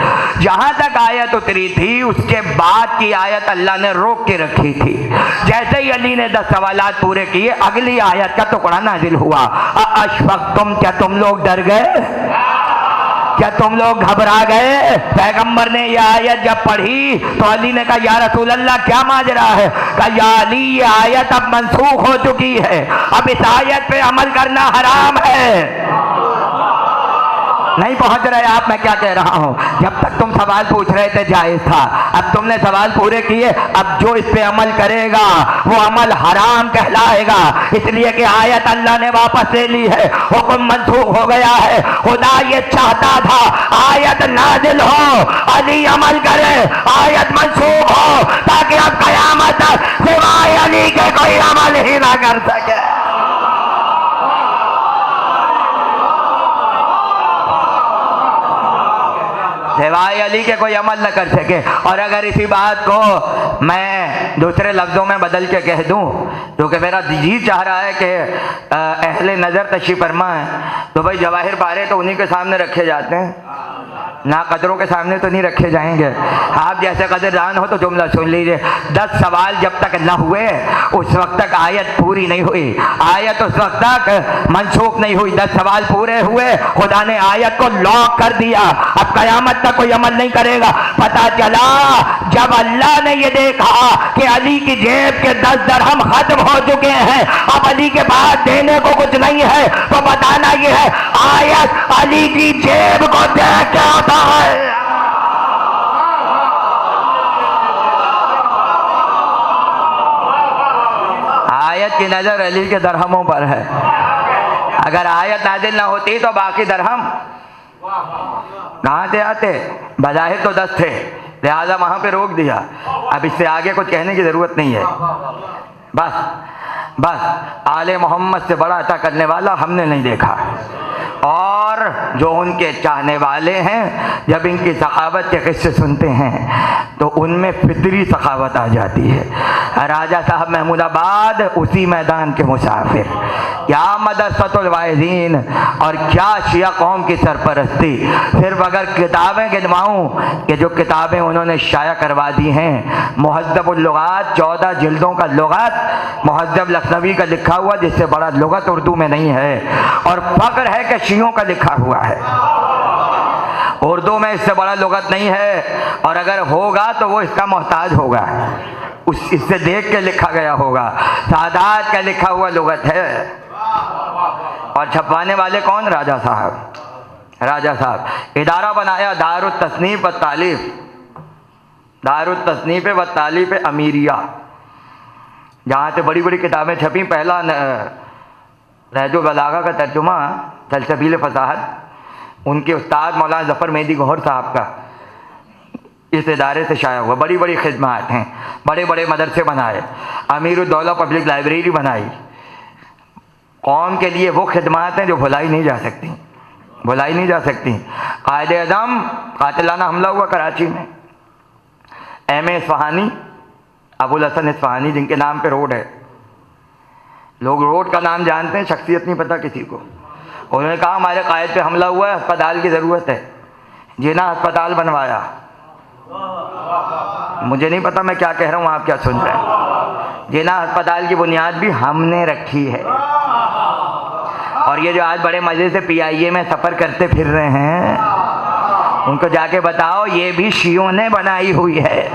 جہاں تک آیت اتری تھی اس کے بعد کی آیت اللہ نے روک کے رکھی تھی۔ جیسے ہی علی نے 10 سوالات پورے کیے، اگلی آیت کا ٹکڑا نازل ہوا، اشفقتم، کیا تم لوگ ڈر گئے؟ کیا تم لوگ گھبرا گئے؟ پیغمبر نے یہ آیت جب پڑھی تو علی نے کہا یا رسول اللہ کیا ماجرا ہے؟ کہا یا علی یہ آیت اب منسوخ ہو چکی ہے، اب اس آیت پہ عمل کرنا حرام ہے۔ نہیں پہنچ رہے آپ میں کیا کہہ رہا ہوں؟ جب تک تم سوال پوچھ رہے تھے جائز تھا، اب تم نے سوال پورے کیے، اب جو اس پہ عمل کرے گا وہ عمل حرام کہلائے گا، اس لیے کہ آیت اللہ نے واپس لے لی ہے، حکم منسوخ ہو گیا ہے۔ خدا یہ چاہتا تھا آیت نازل ہو، علی عمل کرے، آیت منسوخ ہو، تاکہ اب قیامت تک سوائے علی کے کوئی عمل ہی نہ کر سکے۔ سوائے علی کے کوئی عمل نہ کر سکے۔ اور اگر اسی بات کو میں دوسرے لفظوں میں بدل کے کہہ دوں، کیونکہ میرا جی چاہ رہا ہے کہ اہل نظر تشریف فرما ہے، تو بھائی جواہر پارے تو انہی کے سامنے رکھے جاتے ہیں، ناقدروں کے سامنے تو نہیں رکھے جائیں گے. آپ جیسے قدردان ہو تو جملہ سن لیجئے. 10 سوال جب تک نہ ہوئے اس وقت تک آیت پوری نہیں ہوئی, آیت اس وقت تک منسوخ نہیں ہوئی. 10 سوال پورے ہوئے, خدا نے آیت کو لاک کر دیا, اب قیامت تک کوئی عمل نہیں کرے گا. پتہ چلا جب اللہ نے یہ دیکھا کہ علی کی جیب کے 10 درہم ختم ہو چکے ہیں, اب علی کے پاس دینے کو کچھ نہیں ہے, تو بتانا یہ ہے آیت علی کی جیب کو دیکھ کے آتا ہے. آیت کی نظر علی کے درہموں پر ہے. اگر آیت نازل نہ ہوتی تو باقی درہم کہاں سے آتے؟ بظاہر تو 10 تھے, لہذا وہاں پہ روک دیا. اب اس سے آگے کچھ کہنے کی ضرورت نہیں ہے. بس آل محمد سے بڑا عطا کرنے والا ہم نے نہیں دیکھا. اور جو ان کے چاہنے والے ہیں جب ان کی سخاوت کے قصے سنتے ہیں تو ان میں فطری سخاوت آ جاتی ہے. راجہ صاحب محمود آباد اسی میدان کے مسافر, کیا مدرسۃ الواعظین اور کیا شیعہ قوم کی سرپرستی. صرف اگر کتابیں گنواؤں کہ جو کتابیں انہوں نے شائع کروا دی ہیں, مہذب اللغات 14 جلدوں کا لغت, مہذب لکھنوی کا لکھا ہوا جس سے بڑا لغت اردو میں نہیں ہے, اور فخر ہے کہ شیعوں کا لکھا ہوا ہے. اردو میں اس سے بڑا لغت نہیں ہے, اور اگر ہوگا تو وہ اس کا محتاج ہوگا, اس سے دیکھ کے لکھا گیا ہوگا. سادات کا لکھا ہوا لغت ہے, اور چھپوانے والے کون؟ راجہ صاحب. ادارہ بنایا دار التصنیف والتالیف, دار التصنیف والتالیف امیریہ, جہاں سے بڑی بڑی کتابیں چھپیں. پہلا نہج البلاغہ کا ترجمہ سلسبیل فصاحت ان کے استاد مولانا ظفر مہدی گوہر صاحب کا اس ادارے سے شائع ہوا. بڑی بڑی خدمات ہیں, بڑے بڑے مدرسے بنائے, امیر الدولہ پبلک لائبریری بنائی. قوم کے لیے وہ خدمات ہیں جو بھلائی نہیں جا سکتی. قائد اعظم قاتلانہ حملہ ہوا کراچی میں. ایم اے اصفہانی, ابو الحسن اصفہانی, جن کے نام پہ روڈ ہے. لوگ روڈ کا نام جانتے ہیں, شخصیت نہیں پتہ کسی کو. انہوں نے کہا ہمارے قائد پہ حملہ ہوا ہے, ہسپتال کی ضرورت ہے. جینا ہسپتال بنوایا. مجھے نہیں پتا میں کیا کہہ رہا ہوں, آپ کیا سن رہے ہیں. جینا ہسپتال کی بنیاد بھی ہم نے رکھی ہے. اور یہ جو آج بڑے مزے سے PIA میں سفر کرتے پھر رہے ہیں, ان کو جا کے بتاؤ یہ بھی شیعوں نے بنائی ہوئی ہے.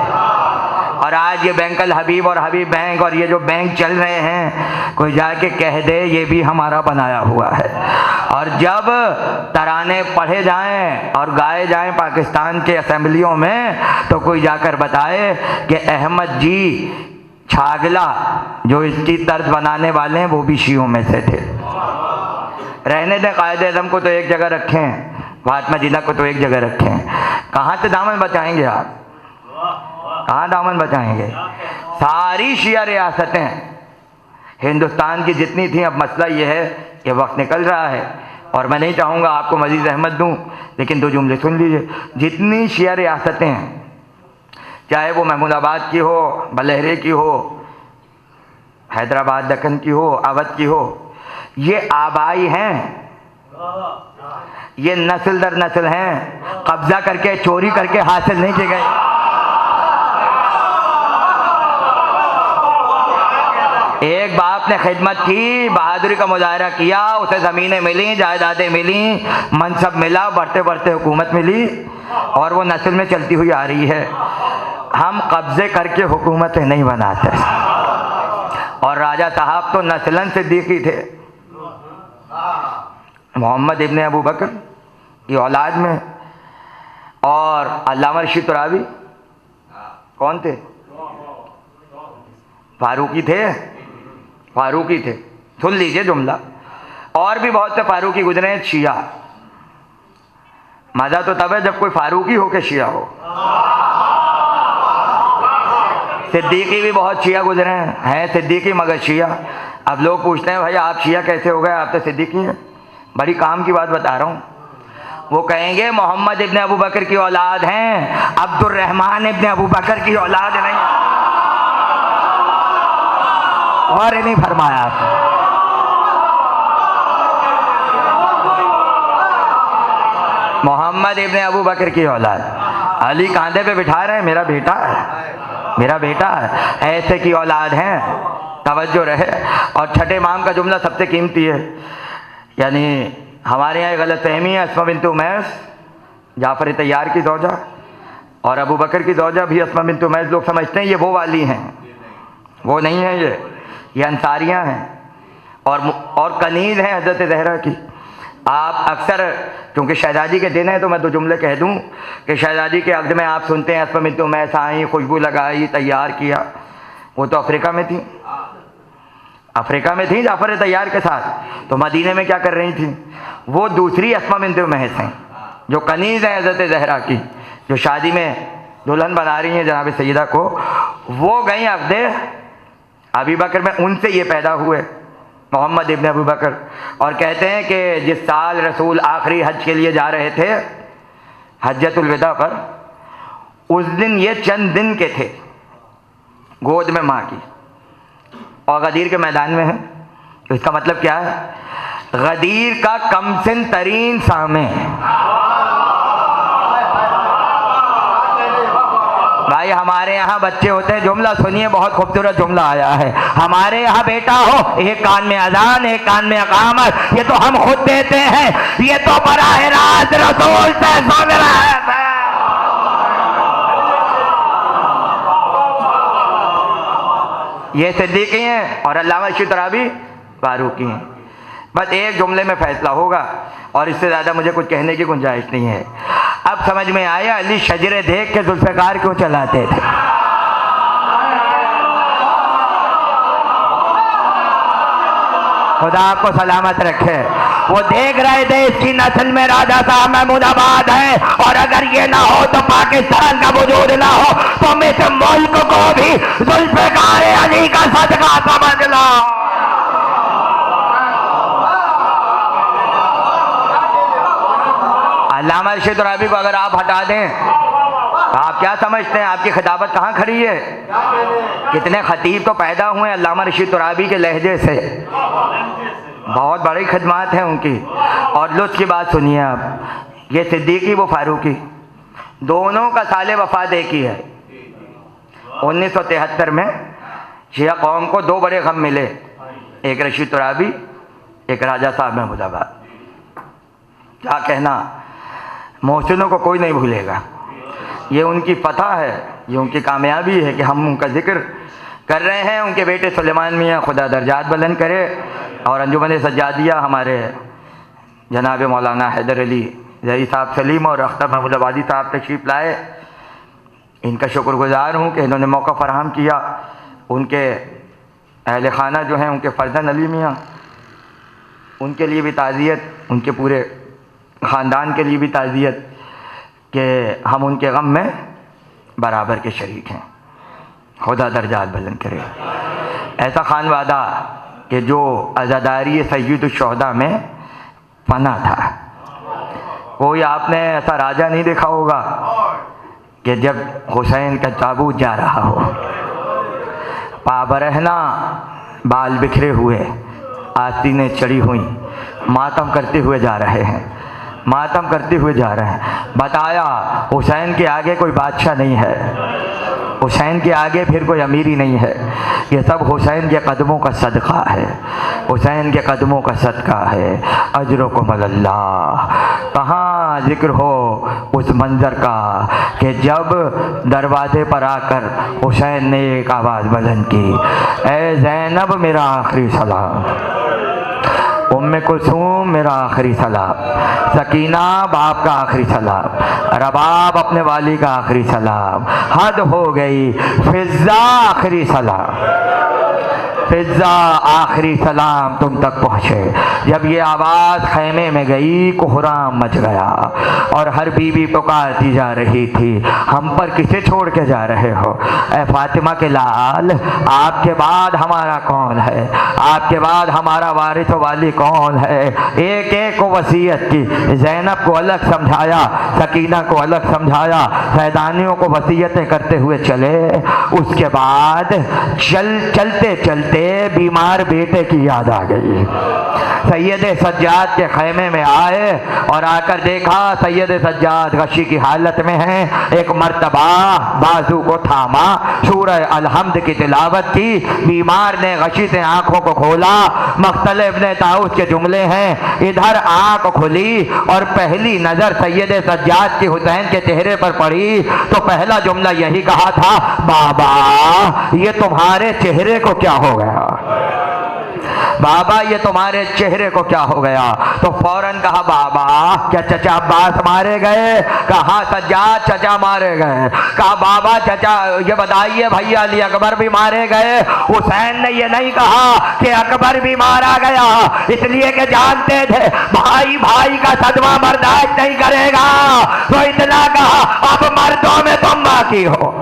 اور آج یہ بینک الحبیب اور حبیب بینک اور یہ جو بینک چل رہے ہیں, کوئی جا کے کہہ دے یہ بھی ہمارا بنایا ہوا ہے. اور جب ترانے پڑھے جائیں اور گائے جائیں پاکستان کے اسمبلیوں میں, تو کوئی جا کر بتائے کہ احمد جی چھاگلا جو اس کی طرز بنانے والے ہیں وہ بھی شیعوں میں سے تھے. رہنے دیں, قائد اعظم کو تو ایک جگہ رکھیں, فاطمہ جینہ کو تو ایک جگہ رکھیں. کہاں سے دامن بچائیں گے آپ؟ کہاں دامن بچائیں گے؟ ساری شیعہ ریاستیں ہندوستان کی جتنی تھیں, اب مسئلہ یہ ہے کہ وقت نکل رہا ہے اور میں نہیں چاہوں گا آپ کو مزید احمد دوں, لیکن 2 جملے سن لیجئے. جتنی شیعہ ریاستیں ہیں, چاہے وہ محمود آباد کی ہو, بلہرے کی ہو, حیدرآباد دکن کی ہو, اودھ کی ہو, یہ آبائی ہیں, یہ نسل در نسل ہیں, قبضہ کر کے چوری کر کے حاصل نہیں کیے گئے. ایک باپ نے خدمت کی, بہادری کا مظاہرہ کیا, اسے زمینیں ملیں, جائیدادیں ملیں, منصب ملا, بڑھتے بڑھتے حکومت ملی, اور وہ نسل میں چلتی ہوئی آ رہی ہے. ہم قبضے کر کے حکومتیں نہیں بناتے. اور راجہ صاحب تو نسلاً صدیقی تھے. محمد ابن ابو بکر کی اولاد میں. اور علامہ رشید ترابی کون تھے؟ فاروقی تھے. سن لیجئے جملہ. اور بھی بہت سے فاروقی گزرے ہیں شیعہ. مزہ تو تب ہے جب کوئی فاروقی ہو کے شیعہ ہو. صدیقی بھی بہت شیعہ گزرے ہیں صدیقی مگر شیعہ. اب لوگ پوچھتے ہیں بھائی آپ شیعہ کیسے ہو گئے, آپ تو صدیقی ہیں. بڑی کام کی بات بتا رہا ہوں. وہ کہیں گے محمد ابن ابو بکر کی اولاد ہیں, عبد الرحمن ابن ابو بکر کی اولاد نہیں. اور نہیں فرمایا آپ. محمد ابن ابو بکر کی اولاد. علی کاندھے پہ بٹھا رہے ہیں میرا بیٹا ہے, میرا بیٹا ہے, ایسے کی اولاد ہیں. توجہ رہے. اور چھٹے امام کا جملہ سب سے قیمتی ہے. یعنی ہمارے یہاں غلط فہمی ہے, اسماء بنت امیس جعفر طیار کی زوجہ اور ابو بکر کی زوجہ بھی اسماء بنت امیس, لوگ سمجھتے ہیں یہ وہ والی ہیں, وہ نہیں ہیں, یہ انصاریاں ہیں اور کنیز ہیں حضرت زہرا کی. آپ اکثر کیونکہ شہزادی کے دن ہیں تو میں دو جملے کہہ دوں کہ شہزادی کے عقد میں آپ سنتے ہیں اسماء بنت امیس آئیں, خوشبو لگائی, تیار کیا. وہ تو افریقہ میں تھیں, افریقہ میں تھیں جعفر طیار کے ساتھ, تو مدینے میں کیا کر رہی تھیں؟ وہ دوسری اسماء بنت امیس ہیں جو کنیز ہیں حضرت زہرا کی, جو شادی میں دلہن بنا رہی ہیں جناب سیدہ کو. وہ گئیں عقد ابی بکر میں, ان سے یہ پیدا ہوئے محمد ابن ابو بکر. اور کہتے ہیں کہ جس سال رسول آخری حج کے لیے جا رہے تھے حجۃ الوداع پر, اس دن یہ چند دن کے تھے گود میں ماں کی, اور غدیر کے میدان میں ہیں. اس کا مطلب کیا ہے؟ غدیر کا کمسن ترین سامع. بھائی ہمارے یہاں بچے ہوتے ہیں, جملہ سنیے بہت خوبصورت جملہ آیا ہے, ہمارے یہاں بیٹا ہو ایک کان میں اذان ایک کان میں اقامت, یہ تو ہم خود دیتے ہیں, یہ تو براہ راست رسول سے سن رہے تھے. یہ صدیقی ہیں اور علامہ رشید ترابی فاروقی ہیں. بس ایک جملے میں فیصلہ ہوگا اور اس سے زیادہ مجھے کچھ کہنے کی گنجائش نہیں ہے. اب سمجھ میں آیا علی شجرے دیکھ کے ذوالفقار کیوں چلاتے تھے. خدا آپ کو سلامت رکھے. وہ دیکھ رہے تھے اس کی نسل میں راجہ صاحب محمود آباد ہے, اور اگر یہ نہ ہو تو پاکستان کا وجود نہ ہو, تو میں اس ملک کو بھی ذوالفقار علی کا صدقہ سمجھ لو. علامہ رشید ترابی کو اگر آپ ہٹا دیں آپ کیا سمجھتے ہیں آپ کی خطابت کہاں کھڑی ہے؟ کتنے خطیب تو پیدا ہوئے ہیں علامہ رشید ترابی کے لہجے سے, بہت بڑی خدمات ہیں ان کی. اور لطف کی بات سنیے آپ, یہ صدیقی وہ فاروقی, دونوں کا سال وفات ایک ہی ہے. 1973 میں شیعہ قوم کو دو بڑے غم ملے, ایک رشید ترابی ایک راجہ صاحب محمود آباد. کیا کہنا, محسنوں کو کوئی نہیں بھولے گا. یہ ان کی فتح ہے, یہ ان کی کامیابی ہے کہ ہم ان کا ذکر کر رہے ہیں. ان کے بیٹے سلیمان میاں خدا درجات بلند کرے, اور انجمن سجادیہ ہمارے جناب مولانا حیدر علی زہری صاحب سلیم اور اختر محمود آبادی صاحب تشریف لائے. ان کا شکر گزار ہوں کہ انہوں نے موقع فراہم کیا. ان کے اہل خانہ جو ہیں, ان کے فرزند علی میاں, ان کے لیے بھی تعزیت, ان کے پورے خاندان کے لیے بھی تعزیت کہ ہم ان کے غم میں برابر کے شریک ہیں. خدا درجات بلند کرے. ایسا خانوادہ کہ جو عزاداری سید الشہداء میں فنا تھا. کوئی آپ نے ایسا راجہ نہیں دیکھا ہوگا کہ جب حسین کا تابوت جا رہا ہو, پابرہنا بال بکھرے ہوئے, آستینیں چڑھی ہوئیں, ماتم کرتے ہوئے جا رہے ہیں, ماتم کرتے ہوئے جا رہے ہیں. بتایا حسین کے آگے کوئی بادشاہ نہیں ہے, حسین کے آگے پھر کوئی امیری نہیں ہے, یہ سب حسین کے قدموں کا صدقہ ہے, حسین کے قدموں کا صدقہ ہے. اجرکم اللہ. کہاں ذکر ہو اس منظر کا کہ جب دروازے پر آ کر حسین نے ایک آواز بلند کی, اے زینب میرا آخری سلام, ام کلثوم میرا آخری سلام, سکینہ باپ کا آخری سلام, رباب اپنے والی کا آخری سلام, حد ہو گئی فضا آخری سلام, فضا آخری سلام تم تک پہنچے. جب یہ آواز خیمے میں گئی کوہرام مچ گیا, اور ہر بیوی پکارتی جا رہی تھی, ہم پر کسے چھوڑ کے جا رہے ہو؟ اے فاطمہ کے لال, آپ کے بعد ہمارا کون ہے؟ آپ کے بعد ہمارا وارث و والی کون ہے؟ ایک ایک کو وصیت کی. زینب کو الگ سمجھایا, سکینہ کو الگ سمجھایا, فیضانیوں کو وصیتیں کرتے ہوئے چلے. اس کے بعد چلتے چلتے چلتے بیمار بیٹے کی یاد آ گئی۔ سید سجاد کے خیمے میں آئے اور آ کر دیکھا سید سجاد غشی کی حالت میں ہیں۔ ایک مرتبہ بازو کو تھاما، سورہ الحمد کی تلاوت کی، بیمار نے غشی سے آنکھوں کو کھولا۔ مقتل ابن طاؤس کے جملے ہیں، ادھر آنکھ کھلی اور پہلی نظر سید سجاد کی حسین کے چہرے پر پڑی تو پہلا جملہ یہی کہا تھا، بابا یہ تمہارے چہرے کو کیا ہو گیا؟ بابا یہ تمہارے چہرے کو کیا ہو گیا؟ تو فوراً کہا، بابا کیا چچا عباس مارے گئے؟ کہا سجاد چچا مارے گئے۔ کہا بابا چچا یہ بتائیے بھیا علی اکبر بھی مارے گئے؟ حسین نے یہ نہیں کہا کہ اکبر بھی مارا گیا، اس لیے کہ جانتے تھے بھائی بھائی کا صدمہ برداشت نہیں کرے گا، تو اتنا کہا اب مردوں میں تم باقی ہو،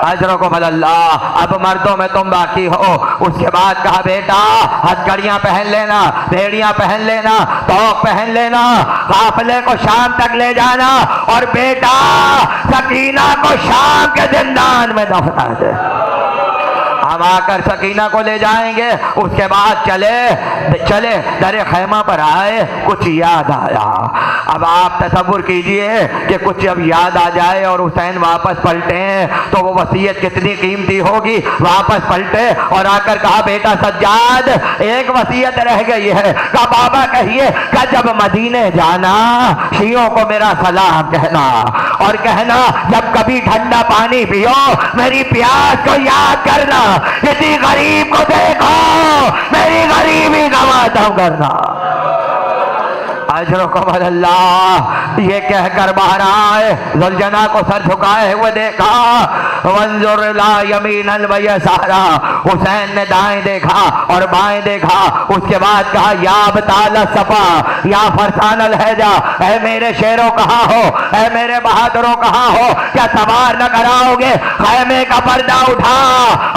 اجرکم اللہ، اب مردوں میں تم باقی ہو۔ اس کے بعد کہا بیٹا ہتھ کڑیاں پہن لینا، بھیڑیاں پہن لینا، توق پہن لینا، قافلے کو شام تک لے جانا اور بیٹا سکینہ کو شام کے زندان میں دفنا دے۔ ہم آ کر سکینہ کو لے جائیں گے۔ اس کے بعد چلے در خیمہ پر آئے، کچھ یاد آیا۔ اب آپ تصور کیجئے کہ کچھ اب یاد آ جائے اور حسین واپس پلٹیں تو وہ وصیت کتنی قیمتی ہوگی۔ واپس پلٹے اور آ کر کہا بیٹا سجاد ایک وصیت رہ گئی ہے۔ کہا بابا کہیے۔ کہ جب مدینے جانا شیعوں کو میرا سلام کہنا اور کہنا جب کبھی ٹھنڈا پانی پیو میری پیاس کو یاد کرنا، کسی غریب کو دیکھو میری غریبی کا ماتم کرنا۔ اجرکم اللہ، یہ کہہ کر باہر آئے، ذوالجناح کو سر جھکائے ہوئے دیکھا، وانظر لا یمینا و یسارا، حسین نے دائیں دیکھا اور بائیں دیکھا۔ اس کے بعد کہا یا ابطال الصفا یا فرسان الہیجا، اے میرے شیروں کہاں ہو، اے میرے بہادروں کہاں ہو، کیا سوار نہ کراؤ گے؟ خیمے کا پردہ اٹھا،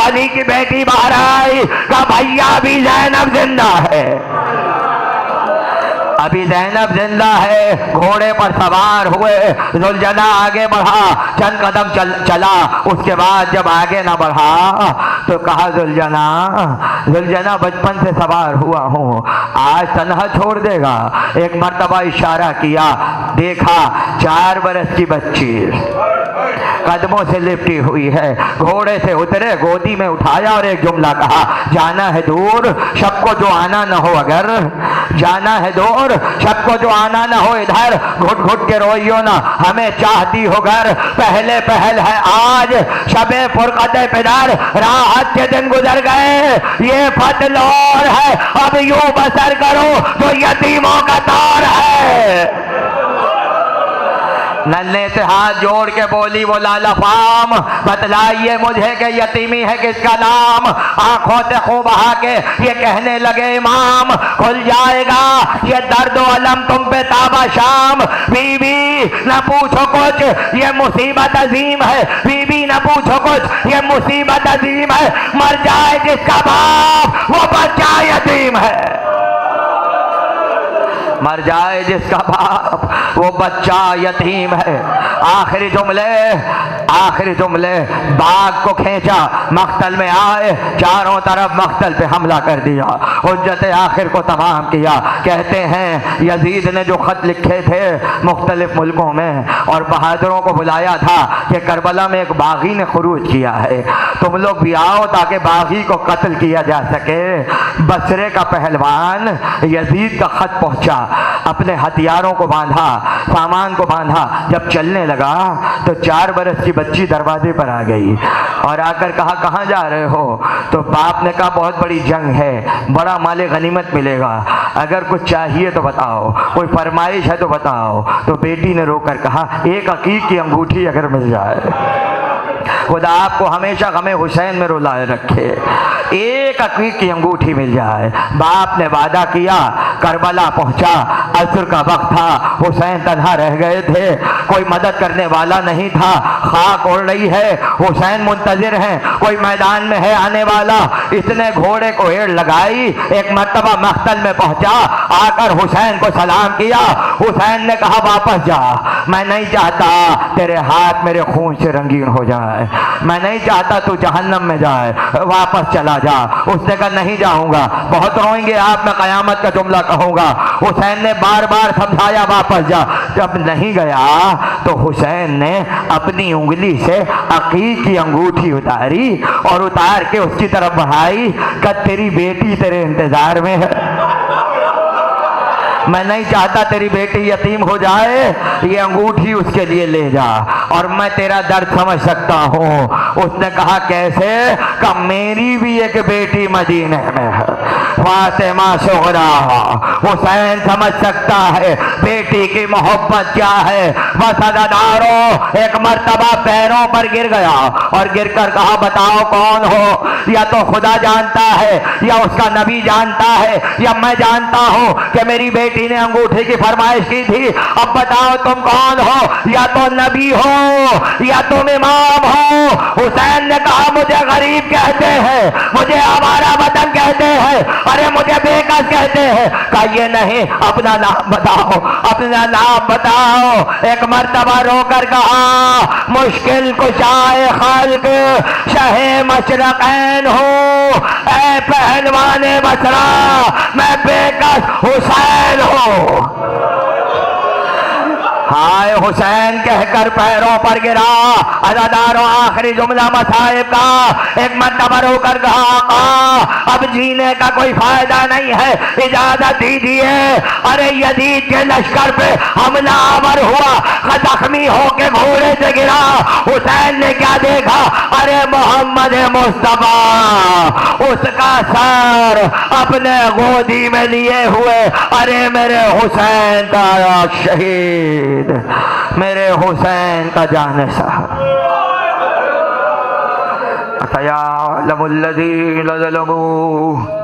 علی کی بیٹی باہر آئی، کہا بھیا ابھی زینب زندہ ہے، ابھی زینب زندہ ہے۔ گھوڑے پر سوار ہوئے، ذوالجناح آگے بڑھا، چند قدم چلا۔ اس کے بعد جب آگے نہ بڑھا تو کہا ذوالجناح بچپن سے سوار ہوا ہوں، آج تنہا چھوڑ دے گا؟ ایک مرتبہ اشارہ کیا، دیکھا 4 برس کی بچی قدموں سے لپٹی ہوئی ہے، گھوڑے سے اترے، گودی میں اٹھایا اور ایک جملہ کہا، جانا ہے دور شب کو جو آنا نہ ہو، اگر جانا ہے دور شب کو جو آنا نہ ہو، ادھر گھٹ گھٹ کے روئیو نہ، ہمیں چاہتی ہو گھر، پہلے پہل ہے آج شب فرقت پدر، راحت کے دن گزر گئے، یہ فتل اور ہے اب یوں بسر کرو جو یتیموں کا دور ہے۔ نلے سے ہاتھ جوڑ کے بولی وہ لالا فام، بتلائیے مجھے کہ یتیمی ہے کس کا نام؟ آنکھوں سے خون بہا کے یہ کہنے لگے امام، کھل جائے گا یہ درد و علم تم پہ تابہ شام، بی بی نہ پوچھو کچھ یہ مصیبت عظیم ہے، بی بی نہ پوچھو کچھ یہ مصیبت عظیم ہے، مر جائے جس کا باپ وہ بچہ یتیم ہے، مر جائے جس کا باپ وہ بچہ یتیم ہے۔ آخری جملے باغ کو کھینچا، مقتل میں آئے، چاروں طرف مقتل پہ حملہ کر دیا، حجت آخر کو تمام کیا۔ کہتے ہیں یزید نے جو خط لکھے تھے مختلف ملکوں میں اور بہادروں کو بلایا تھا کہ کربلا میں ایک باغی نے خروج کیا ہے، تم لوگ بھی آؤ تاکہ باغی کو قتل کیا جا سکے۔ بصرے کا پہلوان یزید کا خط پہنچا، اپنے ہتھیاروں کو باندھا، سامان کو باندھا، جب چلنے لگا تو 4 برس کی بچی دروازے پر آ گئی اور آ کر کہا کہاں جا رہے ہو؟ تو باپ نے کہا بہت بڑی جنگ ہے، بڑا مال غنیمت ملے گا، اگر کچھ چاہیے تو بتاؤ، کوئی فرمائش ہے تو بتاؤ۔ تو بیٹی نے رو کر کہا ایک عقیق کی انگوٹھی اگر مل جائے، خدا آپ کو ہمیشہ غم حسین میں رلائے رکھے، ایک عقیق کی انگوٹھی مل جائے۔ باپ نے وعدہ کیا، کربلا پہنچا، عصر کا وقت تھا، حسین تنہا رہ گئے تھے، کوئی مدد کرنے والا نہیں تھا، خاک اڑ رہی ہے، حسین منتظر ہیں، کوئی میدان میں ہے آنے والا۔ اس نے گھوڑے کو ایڑ لگائی، ایک مرتبہ مقتل میں پہنچا، آ کر حسین کو سلام کیا۔ حسین نے کہا واپس جا، میں نہیں چاہتا تیرے ہاتھ میرے خون سے رنگین ہو جائے۔ جائے، میں نہیں چاہتا تو جہنم میں جائے، واپس چلا جا۔ اس نے کہا نہیں جاؤں گا، بہت روئیں گے آپ، میں قیامت کا جملہ کہوں گا۔ حسین نے بار بار سمجھایا واپس جا، جب نہیں گیا تو حسین نے اپنی انگلی سے عقیق کی انگوٹھی اتاری اور اتار کے اس کی طرف بڑھائی کہ تیری بیٹی تیرے انتظار میں ہے، میں نہیں چاہتا تیری بیٹی یتیم ہو جائے، یہ انگوٹھی اس کے لیے لے جا، اور میں تیرا درد سمجھ سکتا ہوں۔ اس نے کہا کیسے؟ کہ میری بھی ایک بیٹی مدینے میں ہے، فاطمہ صغرا۔ حسین سمجھ سکتا ہے بیٹی کی محبت کیا ہے۔ بس عزادارو ایک مرتبہ پیروں پر گر گیا اور گر کر کہا بتاؤ کون ہو؟ یا تو خدا جانتا ہے یا اس کا نبی جانتا ہے یا میں جانتا ہوں کہ میری بیٹی نے انگوٹھی کی فرمائش کی تھی، اب بتاؤ تم کون ہو؟ یا تو نبی ہو یا تم امام ہو۔ حسین نے کہا مجھے غریب کہتے ہیں، مجھے آوارہ وطن کہتے ہیں، ارے مجھے بے کس کہتے ہیں۔ کہا یہ نہیں، اپنا نام بتاؤ، اپنا نام بتاؤ۔ ایک مرتبہ رو کر کہا مشکل کشائے خلق شہ مشرقین ہوں، اے پہلوان بصرہ میں بے کس حسین ہوں۔ ہائے حسین کہہ کر پیروں پر گرا۔ عزاداروں آخری جملہ مصائب کا، ایک مرتبہ رو کر کہا آقا اب جینے کا کوئی فائدہ نہیں ہے، اجازت دیجیے۔ ارے یزید کے لشکر پہ حملہ آور ہوا، زخمی ہو کے گھوڑے سے گرا۔ حسین نے کیا دیکھا؟ ارے محمد مصطفیٰ اس کا سر اپنے گودی میں لیے ہوئے، ارے میرے حسین کا شہید، میرے حسین کا جانشاہ۔ سیعلم الذین ظلموا